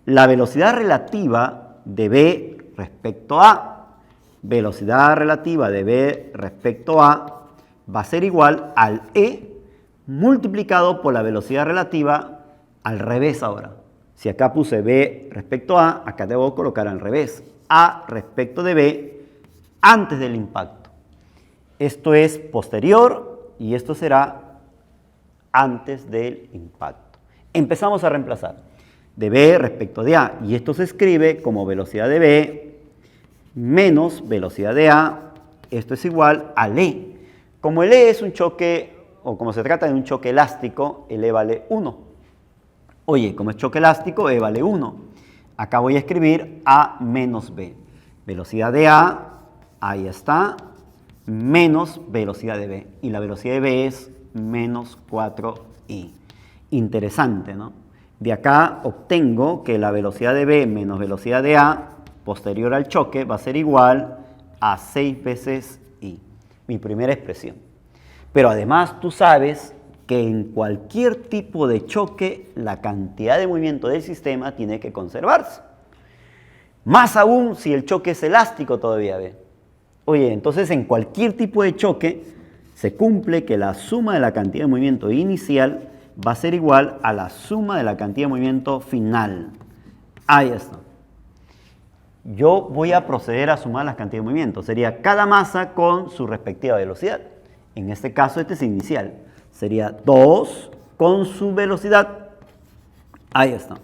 la velocidad relativa de B respecto a, velocidad relativa de B respecto a, va a ser igual al E multiplicado por la velocidad relativa al revés ahora. Si acá puse B respecto a, acá debo colocar al revés. A respecto de B antes del impacto. Esto es posterior y esto será antes del impacto. Empezamos a reemplazar de B respecto de A y esto se escribe como velocidad de B menos velocidad de A. Esto es igual al E. Como el E es un choque, o como se trata de un choque elástico, el E vale 1. Oye, como es choque elástico, E vale 1. Acá voy a escribir A menos B. Velocidad de A, ahí está, menos velocidad de B. Y la velocidad de B es menos 4i. Interesante, ¿no? De acá obtengo que la velocidad de B menos velocidad de A, posterior al choque, va a ser igual a 6 veces i. Mi primera expresión. Pero además tú sabes que en cualquier tipo de choque la cantidad de movimiento del sistema tiene que conservarse. Más aún si el choque es elástico todavía, ¿ve? Oye, entonces en cualquier tipo de choque se cumple que la suma de la cantidad de movimiento inicial va a ser igual a la suma de la cantidad de movimiento final. Ahí está. Yo voy a proceder a sumar las cantidades de movimiento. Sería cada masa con su respectiva velocidad. En este caso, este es inicial. Sería 2 con su velocidad. Ahí está.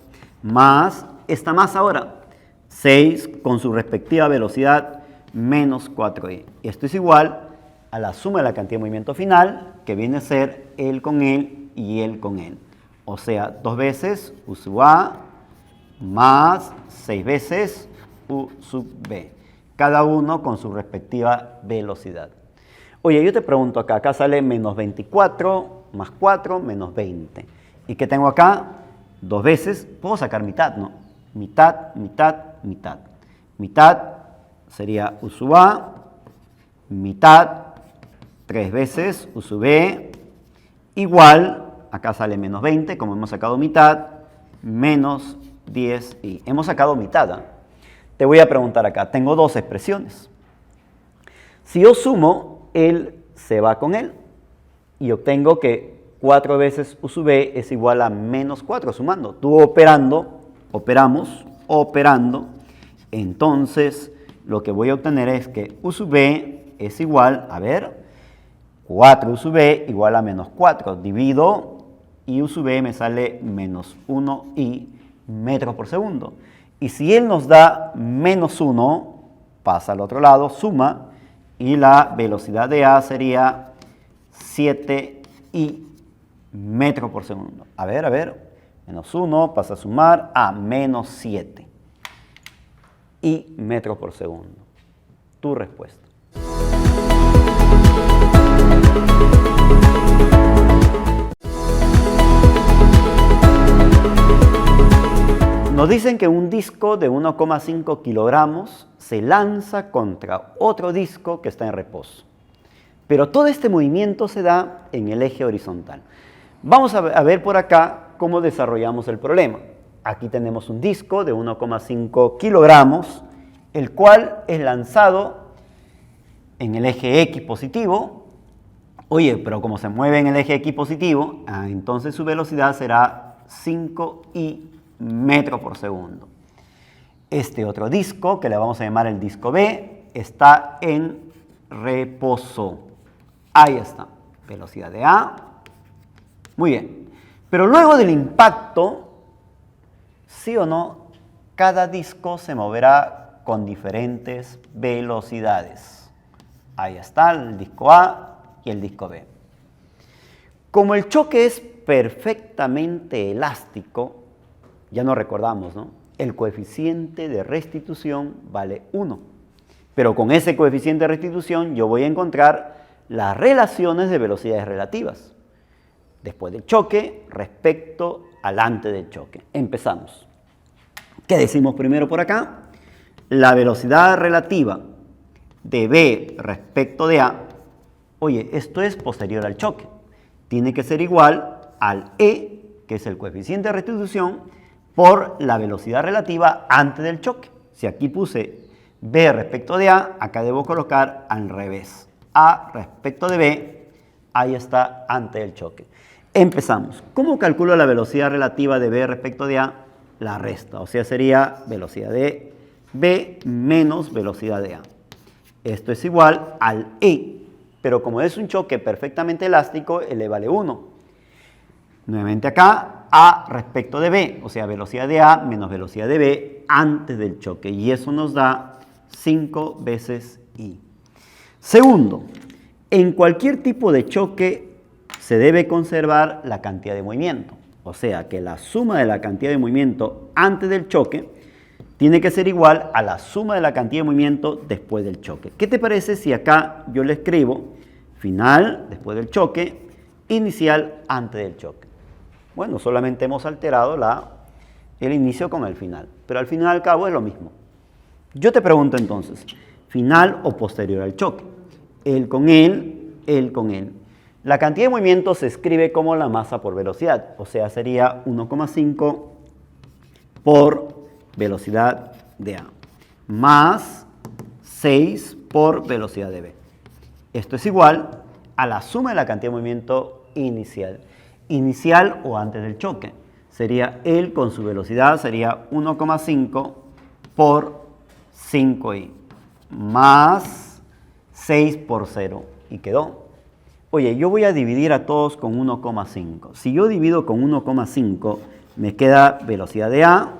Más esta masa ahora. 6 con su respectiva velocidad menos 4i. Esto es igual a la suma de la cantidad de movimiento final, que viene a ser él con él y él con él. O sea, 2 veces U sub A más 6 veces U sub B. Cada uno con su respectiva velocidad. Oye, yo te pregunto acá sale menos 24 más 4 menos 20. ¿Y qué tengo acá? 2 veces, puedo sacar mitad, ¿no? Mitad, mitad, mitad. Mitad sería U sub A, mitad, 3 veces U sub B, igual, acá sale menos 20, como hemos sacado mitad, menos 10i. Hemos sacado mitad, ¿eh? Te voy a preguntar acá, tengo dos expresiones. Si yo sumo, él se va con él y obtengo que 4 veces U sub B es igual a menos 4, sumando. Tú operamos, entonces lo que voy a obtener es que U sub B es igual, 4 U sub B igual a menos 4. Divido y U sub B me sale menos 1i metros por segundo. Y si él nos da menos 1, pasa al otro lado, suma, y la velocidad de A sería 7i metros por segundo. Menos 1 pasa a sumar a menos 7 i metros por segundo. Tu respuesta. Nos dicen que un disco de 1,5 kilogramos se lanza contra otro disco que está en reposo. Pero todo este movimiento se da en el eje horizontal. Vamos a ver por acá cómo desarrollamos el problema. Aquí tenemos un disco de 1,5 kilogramos, el cual es lanzado en el eje X positivo. Oye, pero como se mueve en el eje X positivo, entonces su velocidad será 5i metros por segundo. Este otro disco, que le vamos a llamar el disco B, está en reposo. Ahí está, velocidad de A. Muy bien. Pero luego del impacto, sí o no, cada disco se moverá con diferentes velocidades. Ahí está el disco A y el disco B. Como el choque es perfectamente elástico, ya nos recordamos, ¿no? El coeficiente de restitución vale 1. Pero con ese coeficiente de restitución yo voy a encontrar las relaciones de velocidades relativas después del choque respecto al antes del choque. Empezamos. ¿Qué decimos primero por acá? La velocidad relativa de B respecto de A. Oye, esto es posterior al choque. Tiene que ser igual al E, que es el coeficiente de restitución, por la velocidad relativa antes del choque. Si aquí puse B respecto de A, acá debo colocar al revés. A respecto de B, ahí está antes del choque. Empezamos. ¿Cómo calculo la velocidad relativa de B respecto de A? La resta, o sea, sería velocidad de B menos velocidad de A. Esto es igual al E, pero como es un choque perfectamente elástico, le vale 1. Nuevamente acá, A respecto de B, o sea, velocidad de A menos velocidad de B antes del choque, y eso nos da 5 veces I. Segundo, en cualquier tipo de choque se debe conservar la cantidad de movimiento, o sea, que la suma de la cantidad de movimiento antes del choque tiene que ser igual a la suma de la cantidad de movimiento después del choque. ¿Qué te parece si acá yo le escribo final después del choque, inicial antes del choque? Bueno, solamente hemos alterado el inicio con el final, pero al fin y al cabo es lo mismo. Yo te pregunto entonces, ¿final o posterior al choque? Él con él, él con él. La cantidad de movimiento se escribe como la masa por velocidad, o sea, sería 1,5 por velocidad de A, más 6 por velocidad de B. Esto es igual a la suma de la cantidad de movimiento inicial. Inicial o antes del choque. Sería él con su velocidad, sería 1,5 por 5i, más 6 por 0, y quedó. Oye, yo voy a dividir a todos con 1,5. Si yo divido con 1,5, me queda velocidad de A,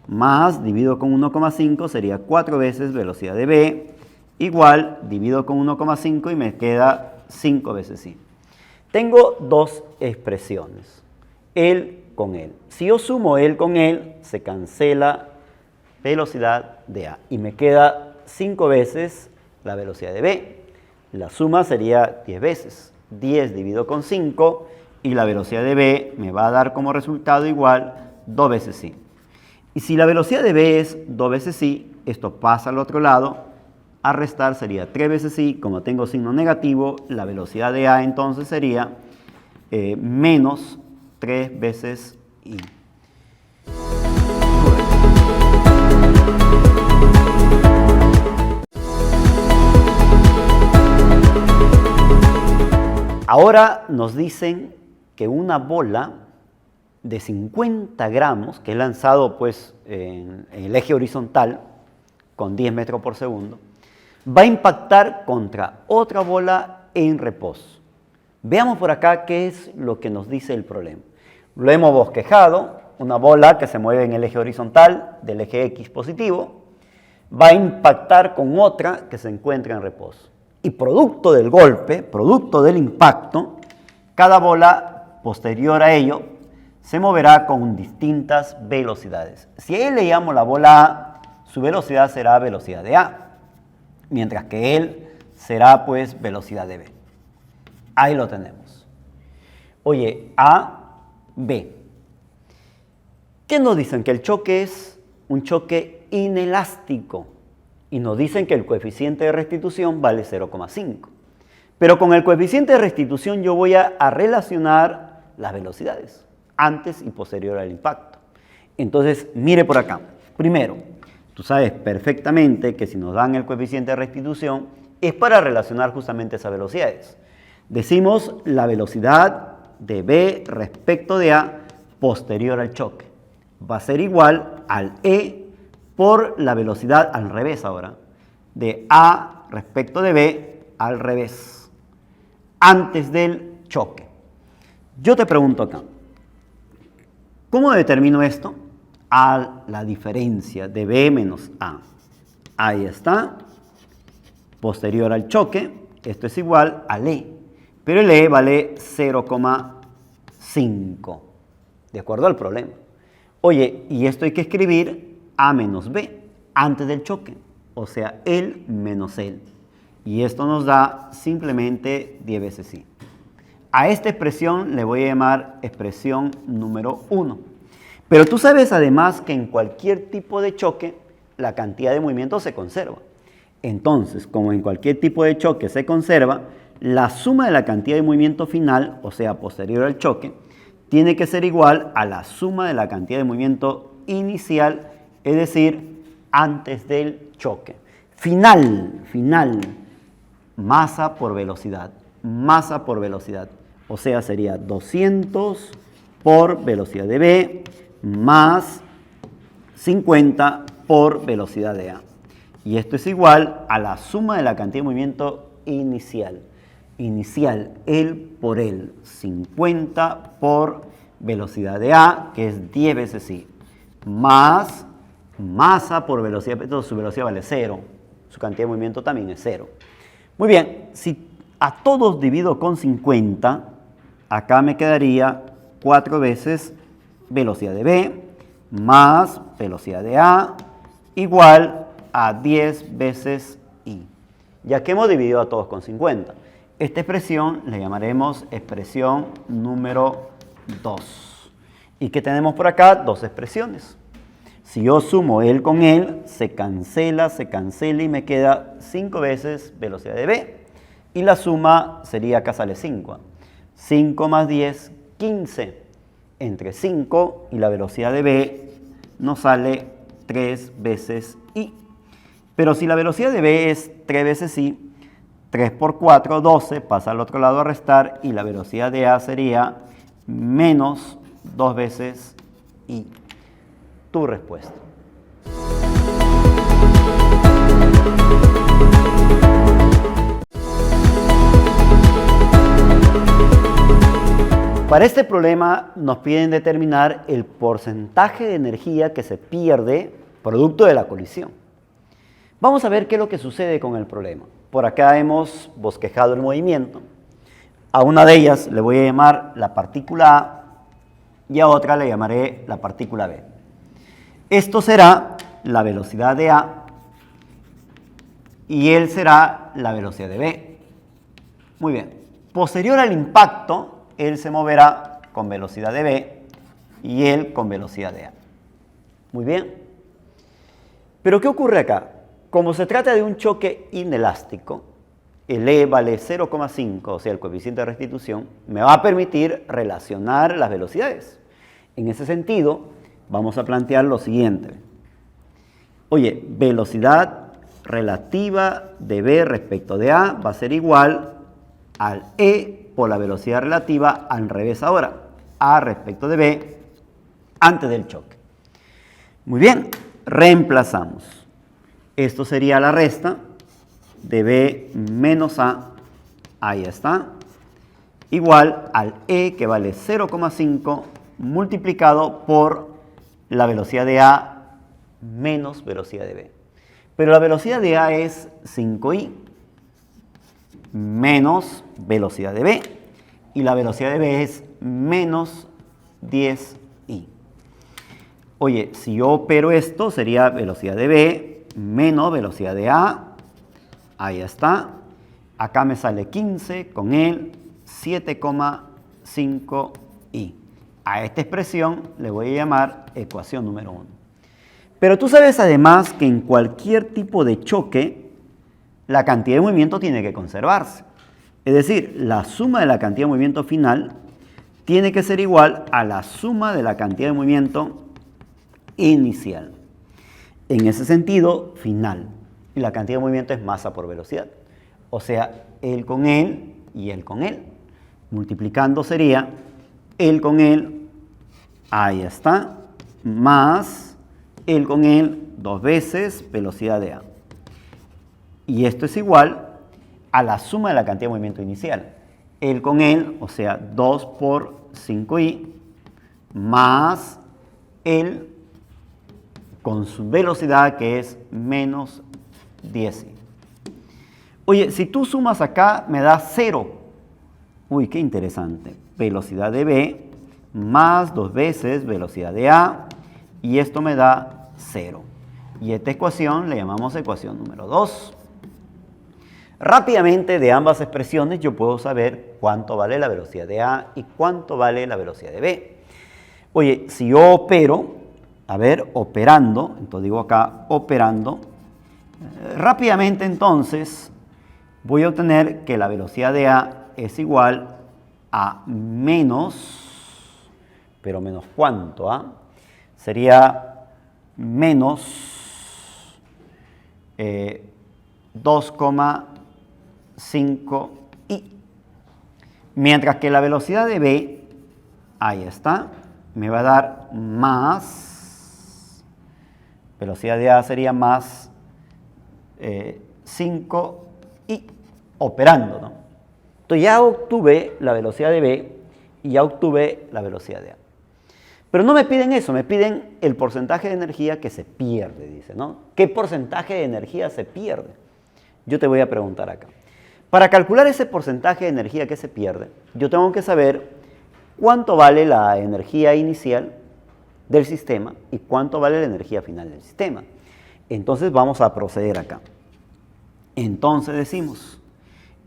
más divido con 1,5 sería 4 veces velocidad de B, igual divido con 1,5 y me queda 5 veces I. Tengo dos expresiones, él con él. Si yo sumo él con él, se cancela velocidad de A y me queda 5 veces la velocidad de B. La suma sería 10 veces. 10 dividido con 5 y la velocidad de B me va a dar como resultado igual 2 veces I. Y si la velocidad de B es 2 veces I, esto pasa al otro lado, a restar sería 3 veces I. Como tengo signo negativo, la velocidad de A entonces sería menos 3 veces I. Ahora nos dicen que una bola de 50 gramos, que es lanzado pues, en el eje horizontal con 10 metros por segundo, va a impactar contra otra bola en reposo. Veamos por acá qué es lo que nos dice el problema. Lo hemos bosquejado, una bola que se mueve en el eje horizontal del eje X positivo, va a impactar con otra que se encuentra en reposo. Y producto del golpe, producto del impacto, cada bola posterior a ello se moverá con distintas velocidades. Si a él le llamo la bola A, su velocidad será velocidad de A, mientras que él será pues velocidad de B. Ahí lo tenemos. Oye, A, B. ¿Qué nos dicen? Que el choque es un choque inelástico. Y nos dicen que el coeficiente de restitución vale 0,5. Pero con el coeficiente de restitución yo voy a relacionar las velocidades, antes y posterior al impacto. Entonces, mire por acá. Primero, tú sabes perfectamente que si nos dan el coeficiente de restitución es para relacionar justamente esas velocidades. Decimos la velocidad de B respecto de A posterior al choque. Va a ser igual al E por la velocidad al revés ahora, de A respecto de B al revés, antes del choque. Yo te pregunto acá, ¿cómo determino esto? A la diferencia de B menos A. Ahí está, posterior al choque, esto es igual al E, pero el E vale 0,5, de acuerdo al problema. Oye, y esto hay que escribir A menos B, antes del choque, o sea, él menos él. Y esto nos da simplemente 10 veces I. A esta expresión le voy a llamar expresión número 1. Pero tú sabes además que en cualquier tipo de choque, la cantidad de movimiento se conserva. Entonces, como en cualquier tipo de choque se conserva, la suma de la cantidad de movimiento final, o sea, posterior al choque, tiene que ser igual a la suma de la cantidad de movimiento inicial, es decir, antes del choque. Final, masa por velocidad, o sea, sería 200 por velocidad de B más 50 por velocidad de A. Y esto es igual a la suma de la cantidad de movimiento inicial. Inicial, él por él, 50 por velocidad de A, que es 10 veces I, más masa por velocidad, entonces su velocidad vale 0, su cantidad de movimiento también es 0. Muy bien, si a todos divido con 50, acá me quedaría 4 veces velocidad de B más velocidad de A igual a 10 veces I, ya que hemos dividido a todos con 50. Esta expresión le llamaremos expresión número 2. ¿Y qué tenemos por acá? Dos expresiones. Si yo sumo él con él, se cancela y me queda 5 veces velocidad de B. Y la suma sería, acá sale 5. 5 más 10, 15. Entre 5 y la velocidad de B nos sale 3 veces I. Pero si la velocidad de B es 3 veces I, 3 por 4, 12, pasa al otro lado a restar y la velocidad de A sería menos 2 veces I. Tu respuesta. Para este problema nos piden determinar el porcentaje de energía que se pierde producto de la colisión. Vamos a ver qué es lo que sucede con el problema. Por acá hemos bosquejado el movimiento. A una de ellas le voy a llamar la partícula A y a otra le llamaré la partícula B. Esto será la velocidad de A y él será la velocidad de B. Muy bien. Posterior al impacto, él se moverá con velocidad de B y él con velocidad de A. Muy bien. Pero ¿qué ocurre acá? Como se trata de un choque inelástico, el E vale 0,5, o sea, el coeficiente de restitución, me va a permitir relacionar las velocidades. En ese sentido, vamos a plantear lo siguiente. Oye, velocidad relativa de B respecto de A va a ser igual al E por la velocidad relativa al revés ahora, A respecto de B antes del choque. Muy bien, reemplazamos. Esto sería la resta de B menos A, ahí está, igual al E que vale 0,5 multiplicado por la velocidad de A menos velocidad de B. Pero la velocidad de A es 5i menos velocidad de B y la velocidad de B es menos 10i. Oye, si yo opero esto sería velocidad de B menos velocidad de A, ahí está, acá me sale 15 con él, 7,5i. A esta expresión le voy a llamar ecuación número 1. Pero tú sabes además que en cualquier tipo de choque, la cantidad de movimiento tiene que conservarse. Es decir, la suma de la cantidad de movimiento final tiene que ser igual a la suma de la cantidad de movimiento inicial. En ese sentido, final. Y la cantidad de movimiento es masa por velocidad. O sea, él con él y él con él. Multiplicando sería él con él, ahí está, más él con él 2 veces velocidad de A. Y esto es igual a la suma de la cantidad de movimiento inicial. Él con él, o sea, 2 por 5i, más él con su velocidad que es menos 10i. Oye, si tú sumas acá, me da 0. Uy, qué interesante. Velocidad de B más 2 veces velocidad de A, y esto me da 0. Y esta ecuación le llamamos ecuación número 2. Rápidamente de ambas expresiones yo puedo saber cuánto vale la velocidad de A y cuánto vale la velocidad de B. Oye, si yo opero, a ver, operando, entonces digo acá operando, rápidamente entonces voy a obtener que la velocidad de A es igual a menos, pero menos cuánto, ¿ah? Sería menos 2,5i. Mientras que la velocidad de B, ahí está, me va a dar más, velocidad de A sería más 5i, operando, ¿no? Entonces ya obtuve la velocidad de B y ya obtuve la velocidad de A. Pero no me piden eso, me piden el porcentaje de energía que se pierde, dice, ¿no? ¿Qué porcentaje de energía se pierde? Yo te voy a preguntar acá. Para calcular ese porcentaje de energía que se pierde, yo tengo que saber cuánto vale la energía inicial del sistema y cuánto vale la energía final del sistema. Entonces vamos a proceder acá. Entonces decimos,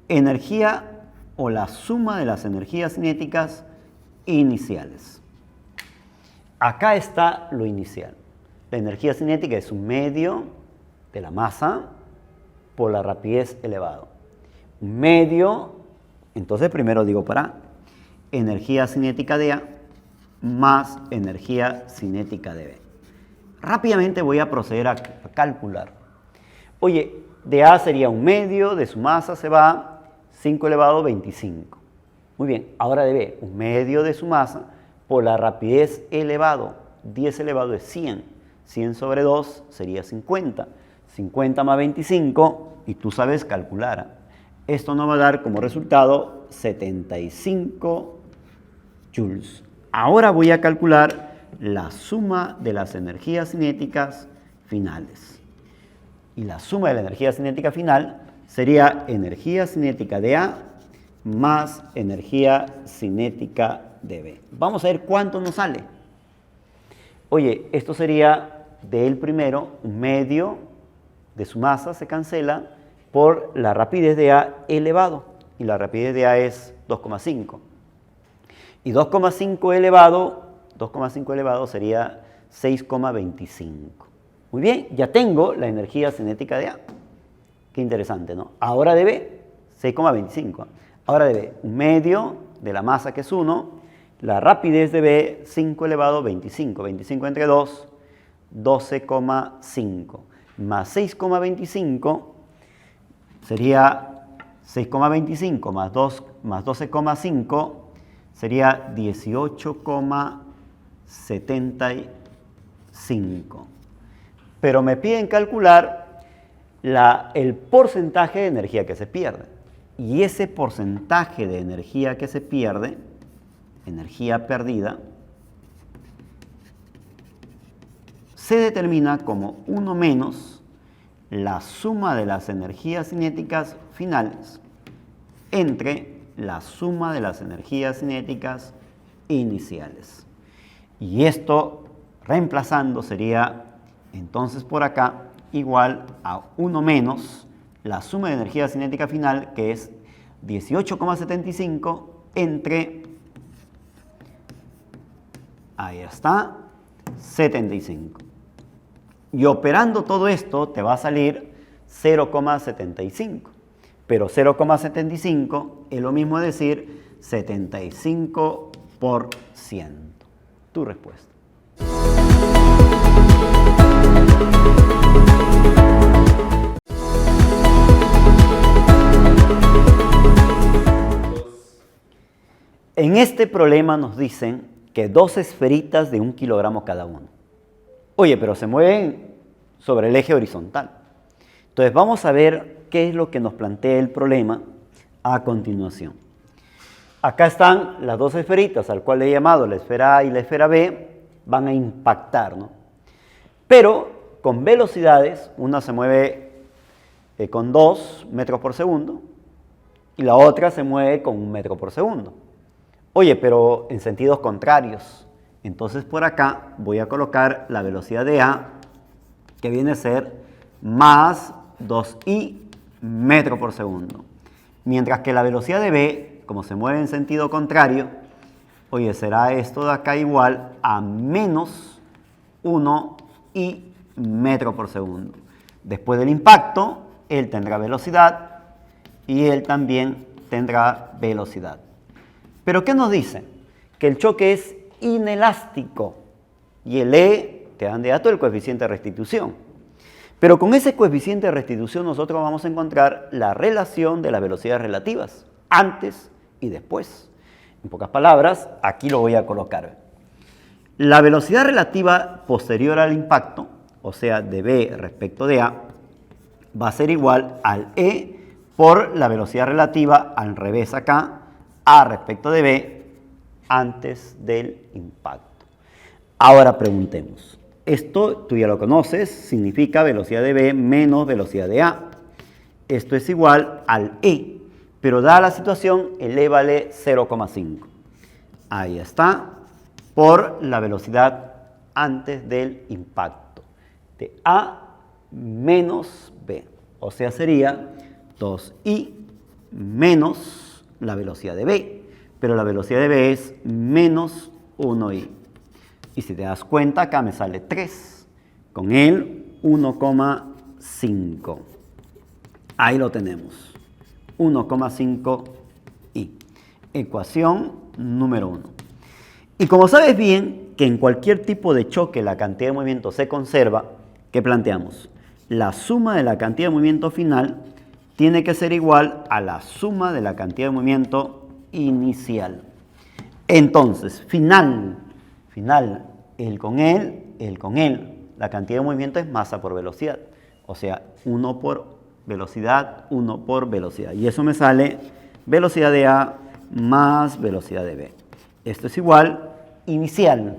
energía o la suma de las energías cinéticas iniciales. Acá está lo inicial. La energía cinética es un medio de la masa por la rapidez elevado. Un medio, entonces primero digo para energía cinética de A más energía cinética de B. Rápidamente voy a proceder a calcular. Oye, de A sería un medio, de su masa se va 5 elevado a 25. Muy bien, ahora de B, un medio de su masa por la rapidez elevado, 10 elevado es 100. 100 sobre 2 sería 50. 50 más 25, y tú sabes calcular. Esto nos va a dar como resultado 75 joules. Ahora voy a calcular la suma de las energías cinéticas finales. Y la suma de la energía cinética final sería energía cinética de A más energía cinética de B. Vamos a ver cuánto nos sale. Oye, esto sería del primero, un medio de su masa se cancela por la rapidez de A elevado. Y la rapidez de A es 2,5. Y 2,5 elevado sería 6,25. Muy bien, ya tengo la energía cinética de A. Qué interesante, ¿no? Ahora de B, 6,25. Ahora de B, un medio de la masa que es 1, la rapidez de B, 5 elevado a 25. 25 entre 2, 12,5. Más 6,25 sería 6,25 más 12,5 sería 18,75. Pero me piden calcular el porcentaje de energía que se pierde. Y ese porcentaje de energía que se pierde, energía perdida, se determina como 1 menos la suma de las energías cinéticas finales entre la suma de las energías cinéticas iniciales. Y esto, reemplazando, sería entonces por acá igual a 1 menos la suma de energía cinética final, que es 18,75 entre, ahí está, 75. Y operando todo esto te va a salir 0,75. Pero 0,75 es lo mismo decir 75%. Tu respuesta. En este problema nos dicen que 2 esferitas de 1 kilogramo cada uno. Oye, pero se mueven sobre el eje horizontal. Entonces vamos a ver qué es lo que nos plantea el problema a continuación. Acá están las 2 esferitas, al cual he llamado la esfera A y la esfera B, van a impactar, ¿no? Pero con velocidades, una se mueve con 2 metros por segundo y la otra se mueve con 1 metro por segundo. Oye, pero en sentidos contrarios. Entonces por acá voy a colocar la velocidad de A, que viene a ser más 2i metro por segundo. Mientras que la velocidad de B, como se mueve en sentido contrario, oye, será esto de acá igual a menos 1i metro por segundo. Después del impacto, él tendrá velocidad y él también tendrá velocidad. ¿Pero qué nos dice? Que el choque es inelástico y el E te dan de dato el coeficiente de restitución. Pero con ese coeficiente de restitución nosotros vamos a encontrar la relación de las velocidades relativas, antes y después. En pocas palabras, aquí lo voy a colocar. La velocidad relativa posterior al impacto, o sea, de B respecto de A, va a ser igual al E por la velocidad relativa al revés acá, A respecto de B, antes del impacto. Ahora preguntemos. Esto tú ya lo conoces, significa velocidad de B menos velocidad de A. Esto es igual al E, pero dada la situación, el E vale 0,5. Ahí está, por la velocidad antes del impacto, de A menos B. O sea, sería 2i menos la velocidad de B, pero la velocidad de B es menos 1i. Y si te das cuenta, acá me sale 3, con él 1,5. Ahí lo tenemos, 1,5i. Ecuación número 1. Y como sabes bien que en cualquier tipo de choque la cantidad de movimiento se conserva, ¿qué planteamos? La suma de la cantidad de movimiento final tiene que ser igual a la suma de la cantidad de movimiento inicial. Entonces, final, el con él, la cantidad de movimiento es masa por velocidad. O sea, 1 por velocidad, 1 por velocidad. Y eso me sale velocidad de A más velocidad de B. Esto es igual, inicial,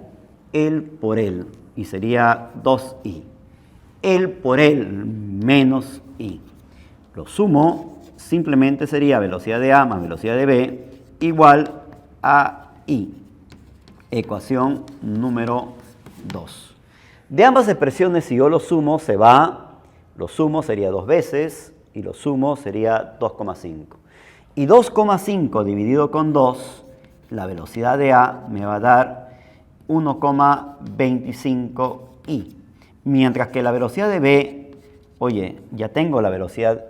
él por él, y sería 2i. Él por él menos i. Lo sumo, simplemente sería velocidad de A más velocidad de B igual a I. Ecuación número 2. De ambas expresiones, si yo lo sumo, se va. Lo sumo sería 2 veces y lo sumo sería 2,5. Y 2,5 dividido con 2, la velocidad de A me va a dar 1,25i. Mientras que la velocidad de B, oye, ya tengo la velocidad.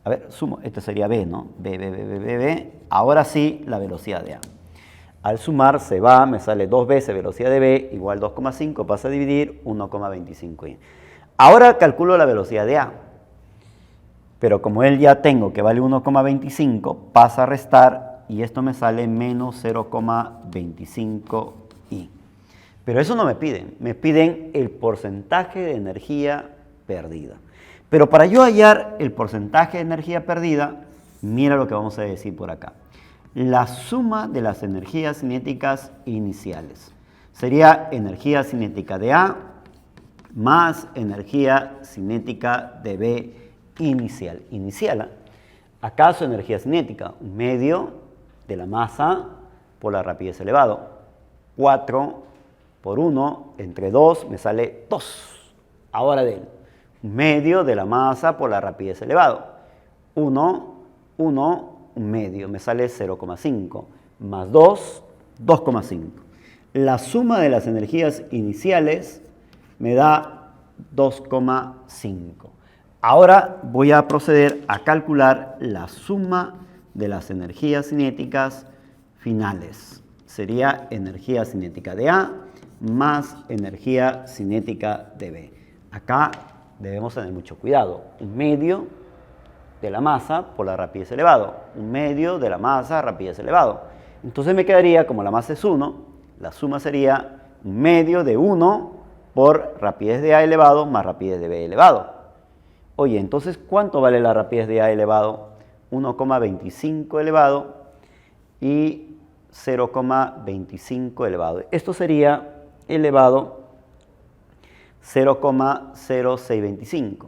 A ver, sumo, este sería B, ¿no? B. Ahora sí, la velocidad de A. Al sumar se va, me sale 2 veces velocidad de B igual 2,5, pasa a dividir 1,25i. Ahora calculo la velocidad de A. Pero como él ya tengo que vale 1,25, pasa a restar y esto me sale menos 0,25i. Pero eso no me piden el porcentaje de energía perdida. Pero para yo hallar el porcentaje de energía perdida, mira lo que vamos a decir por acá. La suma de las energías cinéticas iniciales. Sería energía cinética de A más energía cinética de B inicial. Inicial, ¿acaso energía cinética? Un medio de la masa por la rapidez elevado. 4 por 1 entre 2 me sale 2. Ahora de él. Medio de la masa por la rapidez elevado. 1, un medio, me sale 0,5, más 2, 2,5. La suma de las energías iniciales me da 2,5. Ahora voy a proceder a calcular la suma de las energías cinéticas finales. Sería energía cinética de A más energía cinética de B. Acá debemos tener mucho cuidado. Un medio de la masa por la rapidez elevado. Un medio de la masa, rapidez elevado. Entonces me quedaría, como la masa es 1, la suma sería un medio de 1 por rapidez de A elevado más rapidez de B elevado. Oye, entonces, ¿cuánto vale la rapidez de A elevado? 1,25 elevado y 0,25 elevado. Esto sería elevado 0,0625.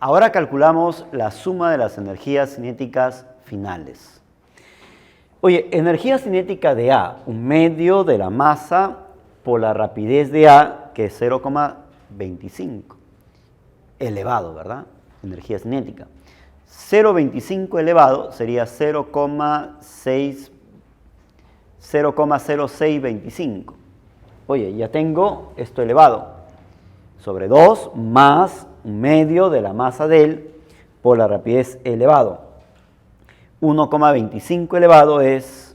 Ahora calculamos la suma de las energías cinéticas finales. Oye, energía cinética de A, un medio de la masa por la rapidez de A, que es 0,25. Elevado, ¿verdad? Energía cinética. 0,25 elevado sería 0,0625. Oye, ya tengo esto elevado. Sobre 2 más un medio de la masa de él por la rapidez elevado. 1,25 elevado es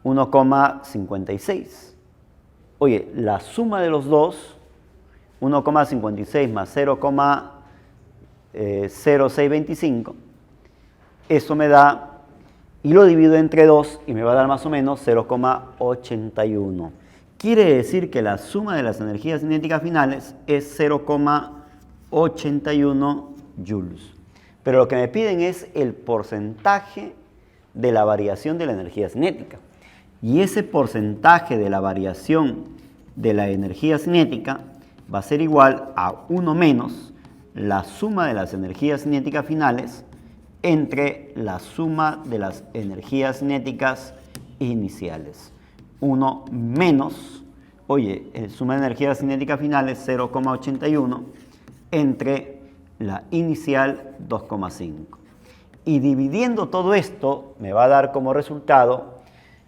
1,56. Oye, la suma de los dos, 1,56 más 0,0625, eso me da, y lo divido entre 2 y me va a dar más o menos 0,81. Quiere decir que la suma de las energías cinéticas finales es 0,81 joules. Pero lo que me piden es el porcentaje de la variación de la energía cinética. Y ese porcentaje de la variación de la energía cinética va a ser igual a 1 menos la suma de las energías cinéticas finales entre la suma de las energías cinéticas iniciales. 1 menos, oye, suma de energías cinéticas finales 0,81 entre la inicial 2,5. Y dividiendo todo esto me va a dar como resultado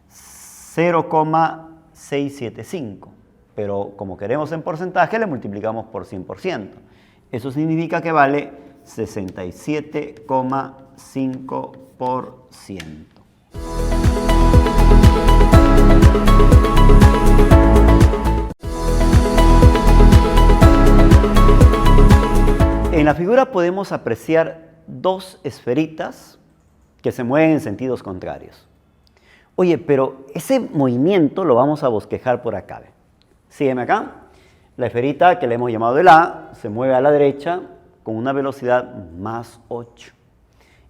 0,675. Pero como queremos en porcentaje, le multiplicamos por 100%. Eso significa que vale 67,5%. En la figura podemos apreciar dos esferitas que se mueven en sentidos contrarios. Oye, pero ese movimiento lo vamos a bosquejar por acá. Sígueme acá. La esferita que le hemos llamado el A se mueve a la derecha con una velocidad más 8.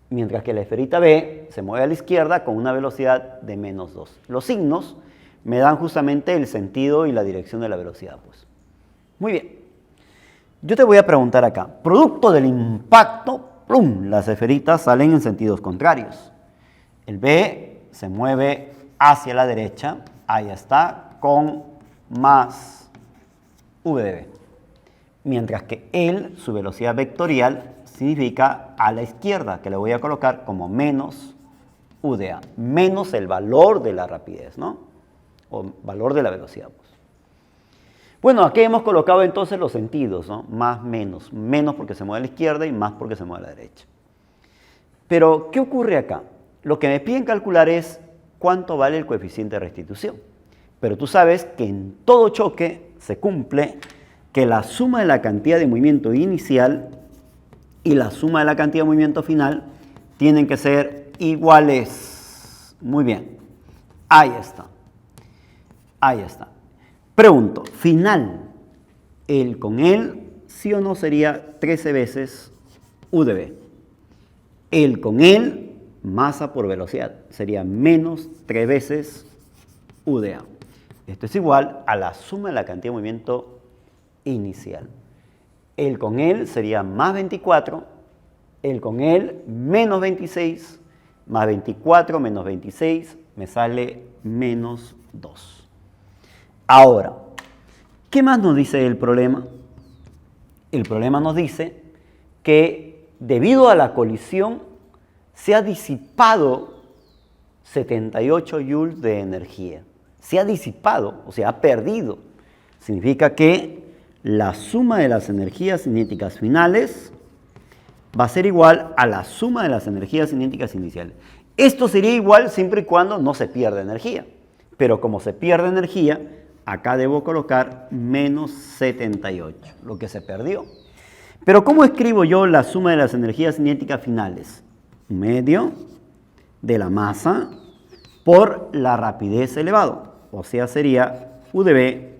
Mientras que la esferita B se mueve a la izquierda con una velocidad de menos 2. Los signos me dan justamente el sentido y la dirección de la velocidad, pues. Muy bien. Yo te voy a preguntar acá. Producto del impacto, ¡plum!, las esferitas salen en sentidos contrarios. El B se mueve hacia la derecha, ahí está, con más V de B. Mientras que él, su velocidad vectorial, significa a la izquierda, que le voy a colocar como menos U de A, menos el valor de la rapidez, ¿no? O valor de la velocidad, pues. Bueno, aquí hemos colocado entonces los sentidos, ¿no? Más, menos. Menos porque se mueve a la izquierda y más porque se mueve a la derecha. Pero, ¿qué ocurre acá? Lo que me piden calcular es cuánto vale el coeficiente de restitución. Pero tú sabes que en todo choque se cumple que la suma de la cantidad de movimiento inicial y la suma de la cantidad de movimiento final tienen que ser iguales. Muy bien. Ahí está. Ahí está. Pregunto, final, el con él, sí o no sería 13 veces U de B. El con él, masa por velocidad, sería menos 3 veces U de A. Esto es igual a la suma de la cantidad de movimiento inicial. El con él sería más 24, el con él menos 26, más 24 menos 26 me sale menos 2. Ahora, ¿qué más nos dice el problema? El problema nos dice que debido a la colisión se ha disipado 78 joules de energía. Se ha disipado, o sea, ha perdido. Significa que la suma de las energías cinéticas finales va a ser igual a la suma de las energías cinéticas iniciales. Esto sería igual siempre y cuando no se pierda energía. Pero como se pierde energía, acá debo colocar menos 78, lo que se perdió. Pero ¿cómo escribo yo la suma de las energías cinéticas finales? Medio de la masa por la rapidez elevado. O sea, sería U de B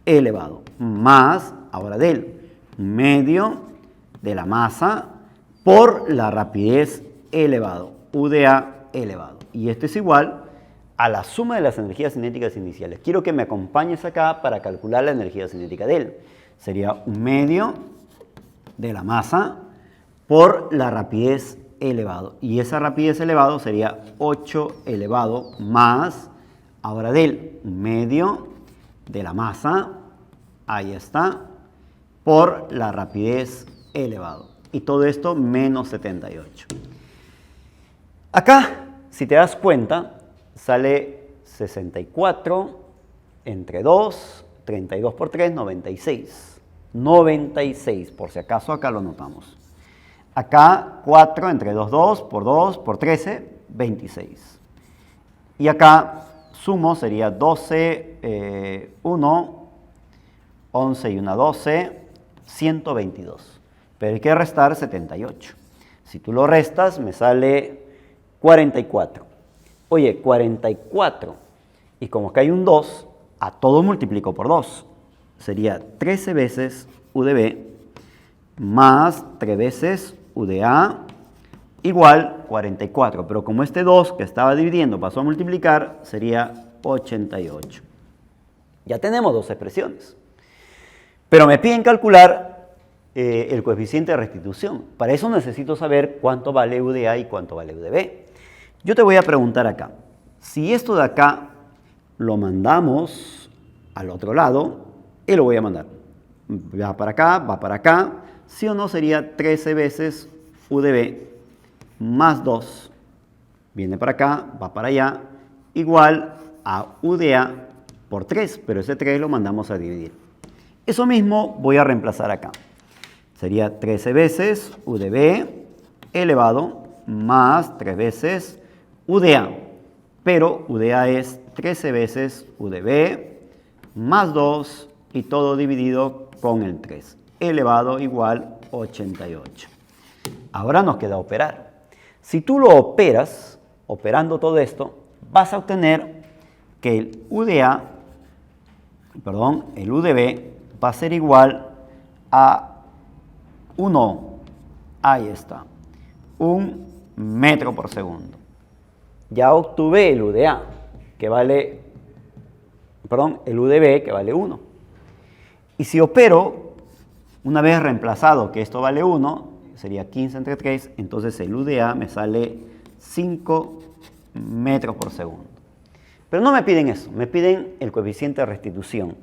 elevado. Más, ahora del medio de la masa por la rapidez elevado. U de A elevado. Y esto es igual a la suma de las energías cinéticas iniciales. Quiero que me acompañes acá para calcular la energía cinética de él. Sería un medio de la masa por la rapidez elevado. Y esa rapidez elevado sería 8 elevado más, ahora del medio de la masa, ahí está, por la rapidez elevado. Y todo esto menos 78. Acá, si te das cuenta, sale 64 entre 2, 32 por 3, 96. 96, por si acaso acá lo notamos. Acá 4 entre 2, 2 por 13, 26. Y acá sumo sería 12, 1, 11 y 1, 12, 122. Pero hay que restar 78. Si tú lo restas, me sale 44. Oye, 44. Y como acá hay un 2, a todo multiplico por 2. Sería 13 veces U de B más 3 veces U de A igual 44. Pero como este 2 que estaba dividiendo pasó a multiplicar, sería 88. Ya tenemos dos expresiones. Pero me piden calcular el coeficiente de restitución. Para eso necesito saber cuánto vale U de A y cuánto vale U de B. Yo te voy a preguntar acá. Si esto de acá lo mandamos al otro lado, y lo voy a mandar. Va para acá. ¿Sí o no? Sería 13 veces U de B más 2. Viene para acá, va para allá. Igual a U de A por 3. Pero ese 3 lo mandamos a dividir. Eso mismo voy a reemplazar acá. Sería 13 veces U de B elevado más 3 veces U de A. Pero U de A es 13 veces U de B más 2 y todo dividido con el 3. Elevado igual 88. Ahora nos queda operar. Si tú lo operas, operando todo esto, vas a obtener que el U de B va a ser igual a 1, ahí está, 1 metro por segundo. Ya obtuve el U de A, que vale, el U de B, que vale 1. Y si opero, una vez reemplazado que esto vale 1, sería 15 entre 3, entonces el U de A me sale 5 metros por segundo. Pero no me piden eso, me piden el coeficiente de restitución.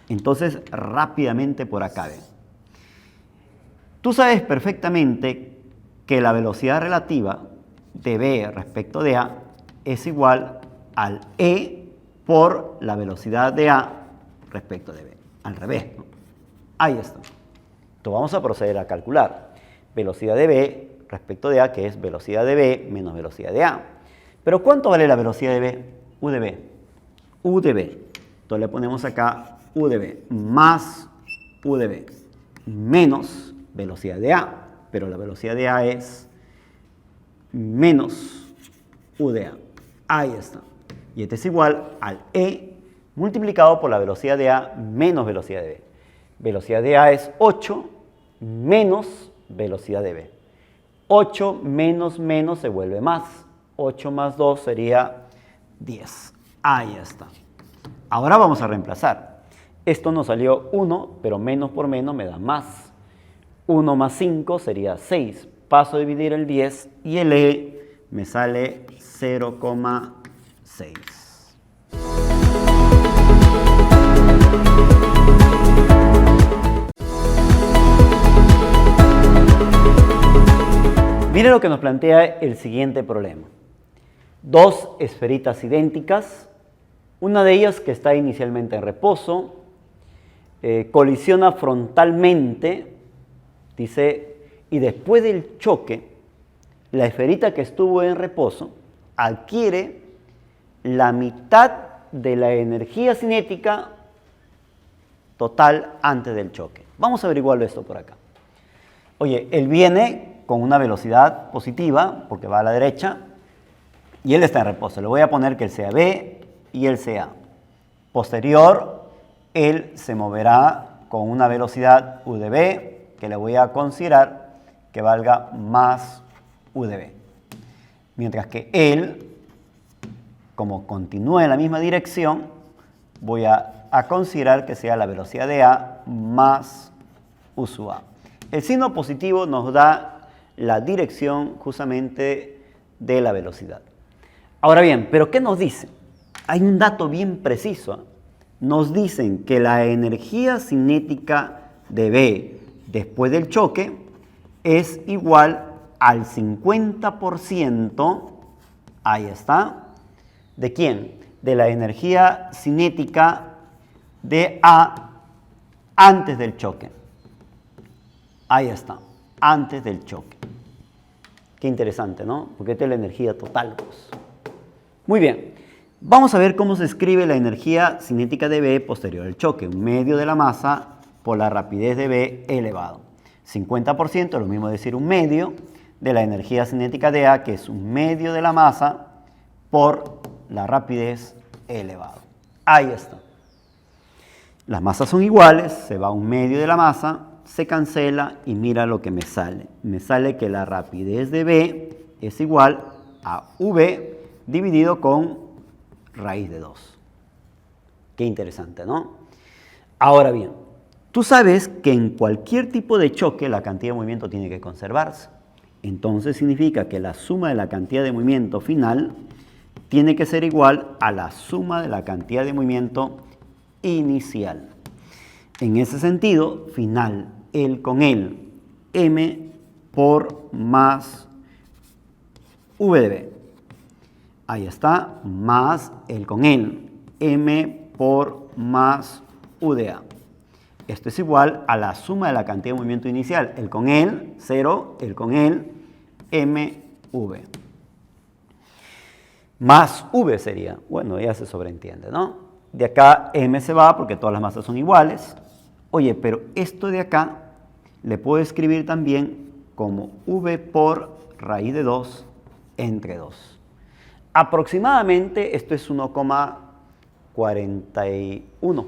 Entonces, rápidamente por acá ven. Tú sabes perfectamente que la velocidad relativa de B respecto de A es igual al E por la velocidad de A respecto de B. Al revés, ¿no? Ahí está. Entonces vamos a proceder a calcular velocidad de B respecto de A, que es velocidad de B menos velocidad de A. Pero ¿cuánto vale la velocidad de B? U de B. U de B. Entonces le ponemos acá U de B más U de B menos velocidad de A. Pero la velocidad de A es menos U de A. Ahí está. Y este es igual al E multiplicado por la velocidad de A menos velocidad de B. Velocidad de A es 8 menos velocidad de B. 8 menos menos se vuelve más. 8 más 2 sería 10. Ahí está. Ahora vamos a reemplazar. Esto nos salió 1, pero menos por menos me da más. 1 más 5 sería 6. Paso a dividir el 10 y el E me sale 0,6. Mire lo que nos plantea el siguiente problema. Dos esferitas idénticas, una de ellas que está inicialmente en reposo, colisiona frontalmente, dice, y después del choque, la esferita que estuvo en reposo adquiere la mitad de la energía cinética total antes del choque. Vamos a averiguarlo esto por acá. Oye, él viene con una velocidad positiva, porque va a la derecha, y él está en reposo. Le voy a poner que él sea B y él sea A. Posterior, él se moverá con una velocidad u de B, que le voy a considerar que valga más u de B. Mientras que él, como continúa en la misma dirección, voy a considerar que sea la velocidad de A más u sub A. El signo positivo nos da la dirección justamente de la velocidad. Ahora bien, ¿pero qué nos dice? Hay un dato bien preciso. Nos dicen que la energía cinética de B después del choque es igual al 50%, ahí está, ¿de quién? De la energía cinética de A antes del choque. Ahí está, antes del choque. Qué interesante, ¿no? Porque esta es la energía total, pues. Muy bien, vamos a ver cómo se escribe la energía cinética de B posterior al choque. Un medio de la masa por la rapidez de B elevado. 50% es lo mismo decir un medio de la energía cinética de A, que es un medio de la masa por la rapidez elevado. Ahí está. Las masas son iguales, se va un medio de la masa, se cancela y mira lo que me sale. Me sale que la rapidez de B es igual a V dividido con raíz de 2. Qué interesante, ¿no? Ahora bien, tú sabes que en cualquier tipo de choque la cantidad de movimiento tiene que conservarse. Entonces significa que la suma de la cantidad de movimiento final tiene que ser igual a la suma de la cantidad de movimiento inicial. En ese sentido, final, el con el, m por más v de b. Ahí está, más el con el, m por más u de a. Esto es igual a la suma de la cantidad de movimiento inicial. El con el, 0, el con el, mv. Más v sería, bueno, ya se sobreentiende, ¿no? De acá m se va porque todas las masas son iguales. Oye, pero esto de acá le puedo escribir también como v por raíz de 2 entre 2. Aproximadamente esto es 1,41.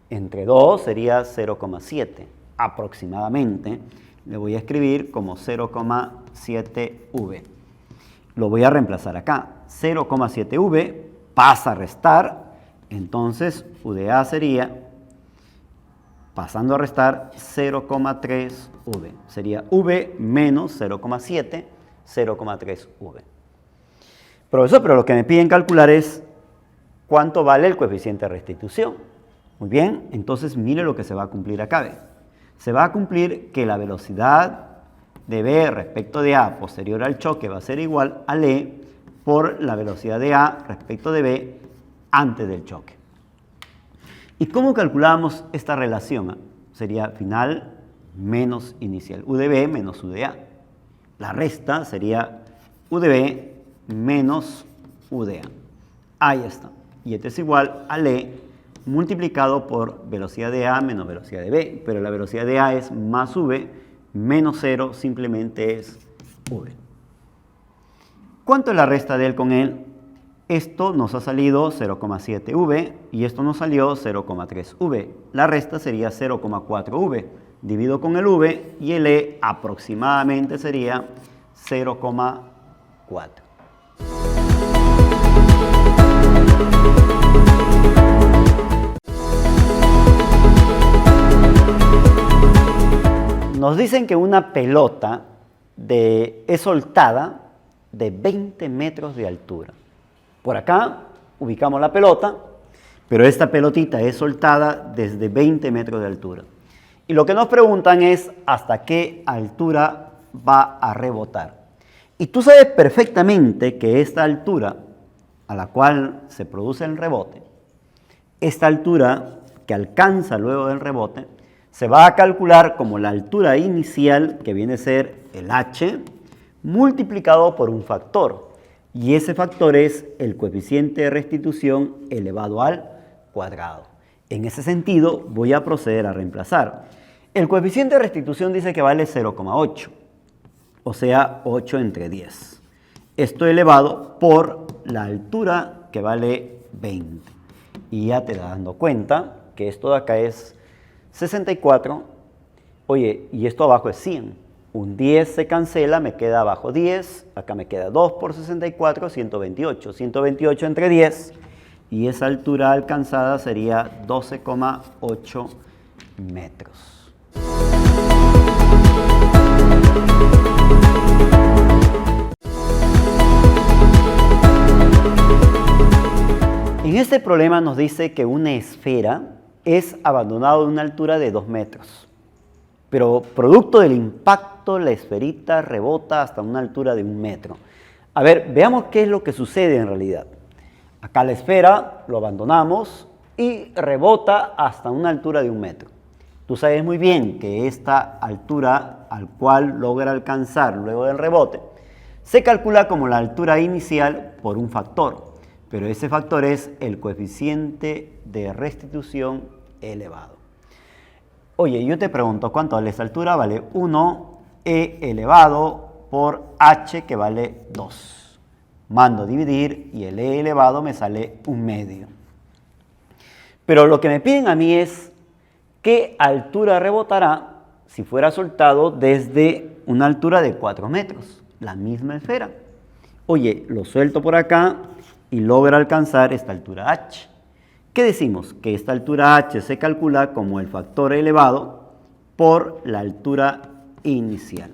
Entre 2 sería 0,7. Aproximadamente le voy a escribir como 0,7v. Lo voy a reemplazar acá. 0,7v pasa a restar. Entonces u de a sería, pasando a restar, 0,3v. Sería v menos 0,7, 0,3v. Profesor, pero lo que me piden calcular es cuánto vale el coeficiente de restitución. Muy bien, entonces mire lo que se va a cumplir acá. ¿Ve? Se va a cumplir que la velocidad de B respecto de A posterior al choque va a ser igual a E por la velocidad de A respecto de B antes del choque. ¿Y cómo calculamos esta relación? Sería final menos inicial. U de B menos U de A. La resta sería U de B menos U de A. Ahí está. Y este es igual a E multiplicado por velocidad de A menos velocidad de B. Pero la velocidad de A es más V, menos 0 simplemente es V. ¿Cuánto es la resta de él con él? Esto nos ha salido 0,7V y esto nos salió 0,3V. La resta sería 0,4V. Divido con el V y el E aproximadamente sería 0,4. Nos dicen que una pelota es soltada de 20 metros de altura. Por acá ubicamos la pelota, pero esta pelotita es soltada desde 20 metros de altura. Y lo que nos preguntan es hasta qué altura va a rebotar. Y tú sabes perfectamente que esta altura a la cual se produce el rebote, esta altura que alcanza luego del rebote, se va a calcular como la altura inicial, que viene a ser el h, multiplicado por un factor. Y ese factor es el coeficiente de restitución elevado al cuadrado. En ese sentido, voy a proceder a reemplazar. El coeficiente de restitución dice que vale 0,8, o sea, 8 entre 10. Esto elevado por la altura, que vale 20. Y ya te das dando cuenta que esto de acá es 64. Oye, y esto abajo es 100. Un 10 se cancela, me queda abajo 10. Acá me queda 2 por 64, 128. 128 entre 10. Y esa altura alcanzada sería 12,8 metros. En este problema nos dice que una esfera es abandonada a una altura de 2 metros. Pero producto del impacto, la esferita rebota hasta una altura de 1 metro. A ver, veamos qué es lo que sucede en realidad. Acá la esfera lo abandonamos y rebota hasta una altura de 1 metro. Tú sabes muy bien que esta altura al cual logra alcanzar luego del rebote se calcula como la altura inicial por un factor, pero ese factor es el coeficiente de restitución elevado. Oye, yo te pregunto, ¿cuánto vale esta altura? Vale 1e elevado por h, que vale 2. Mando dividir y el e elevado me sale 1/2. Pero lo que me piden a mí es qué altura rebotará si fuera soltado desde una altura de 4 metros, la misma esfera. Oye, lo suelto por acá y logra alcanzar esta altura h. ¿Qué decimos? Que esta altura h se calcula como el factor elevado por la altura inicial.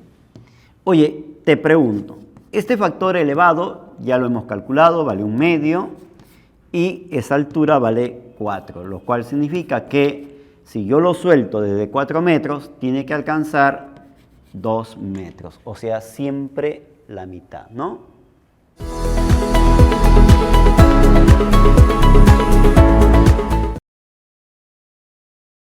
Oye, te pregunto, este factor elevado ya lo hemos calculado, vale 1/2 y esa altura vale 4, lo cual significa que si yo lo suelto desde 4 metros, tiene que alcanzar 2 metros, o sea, siempre la mitad, ¿no?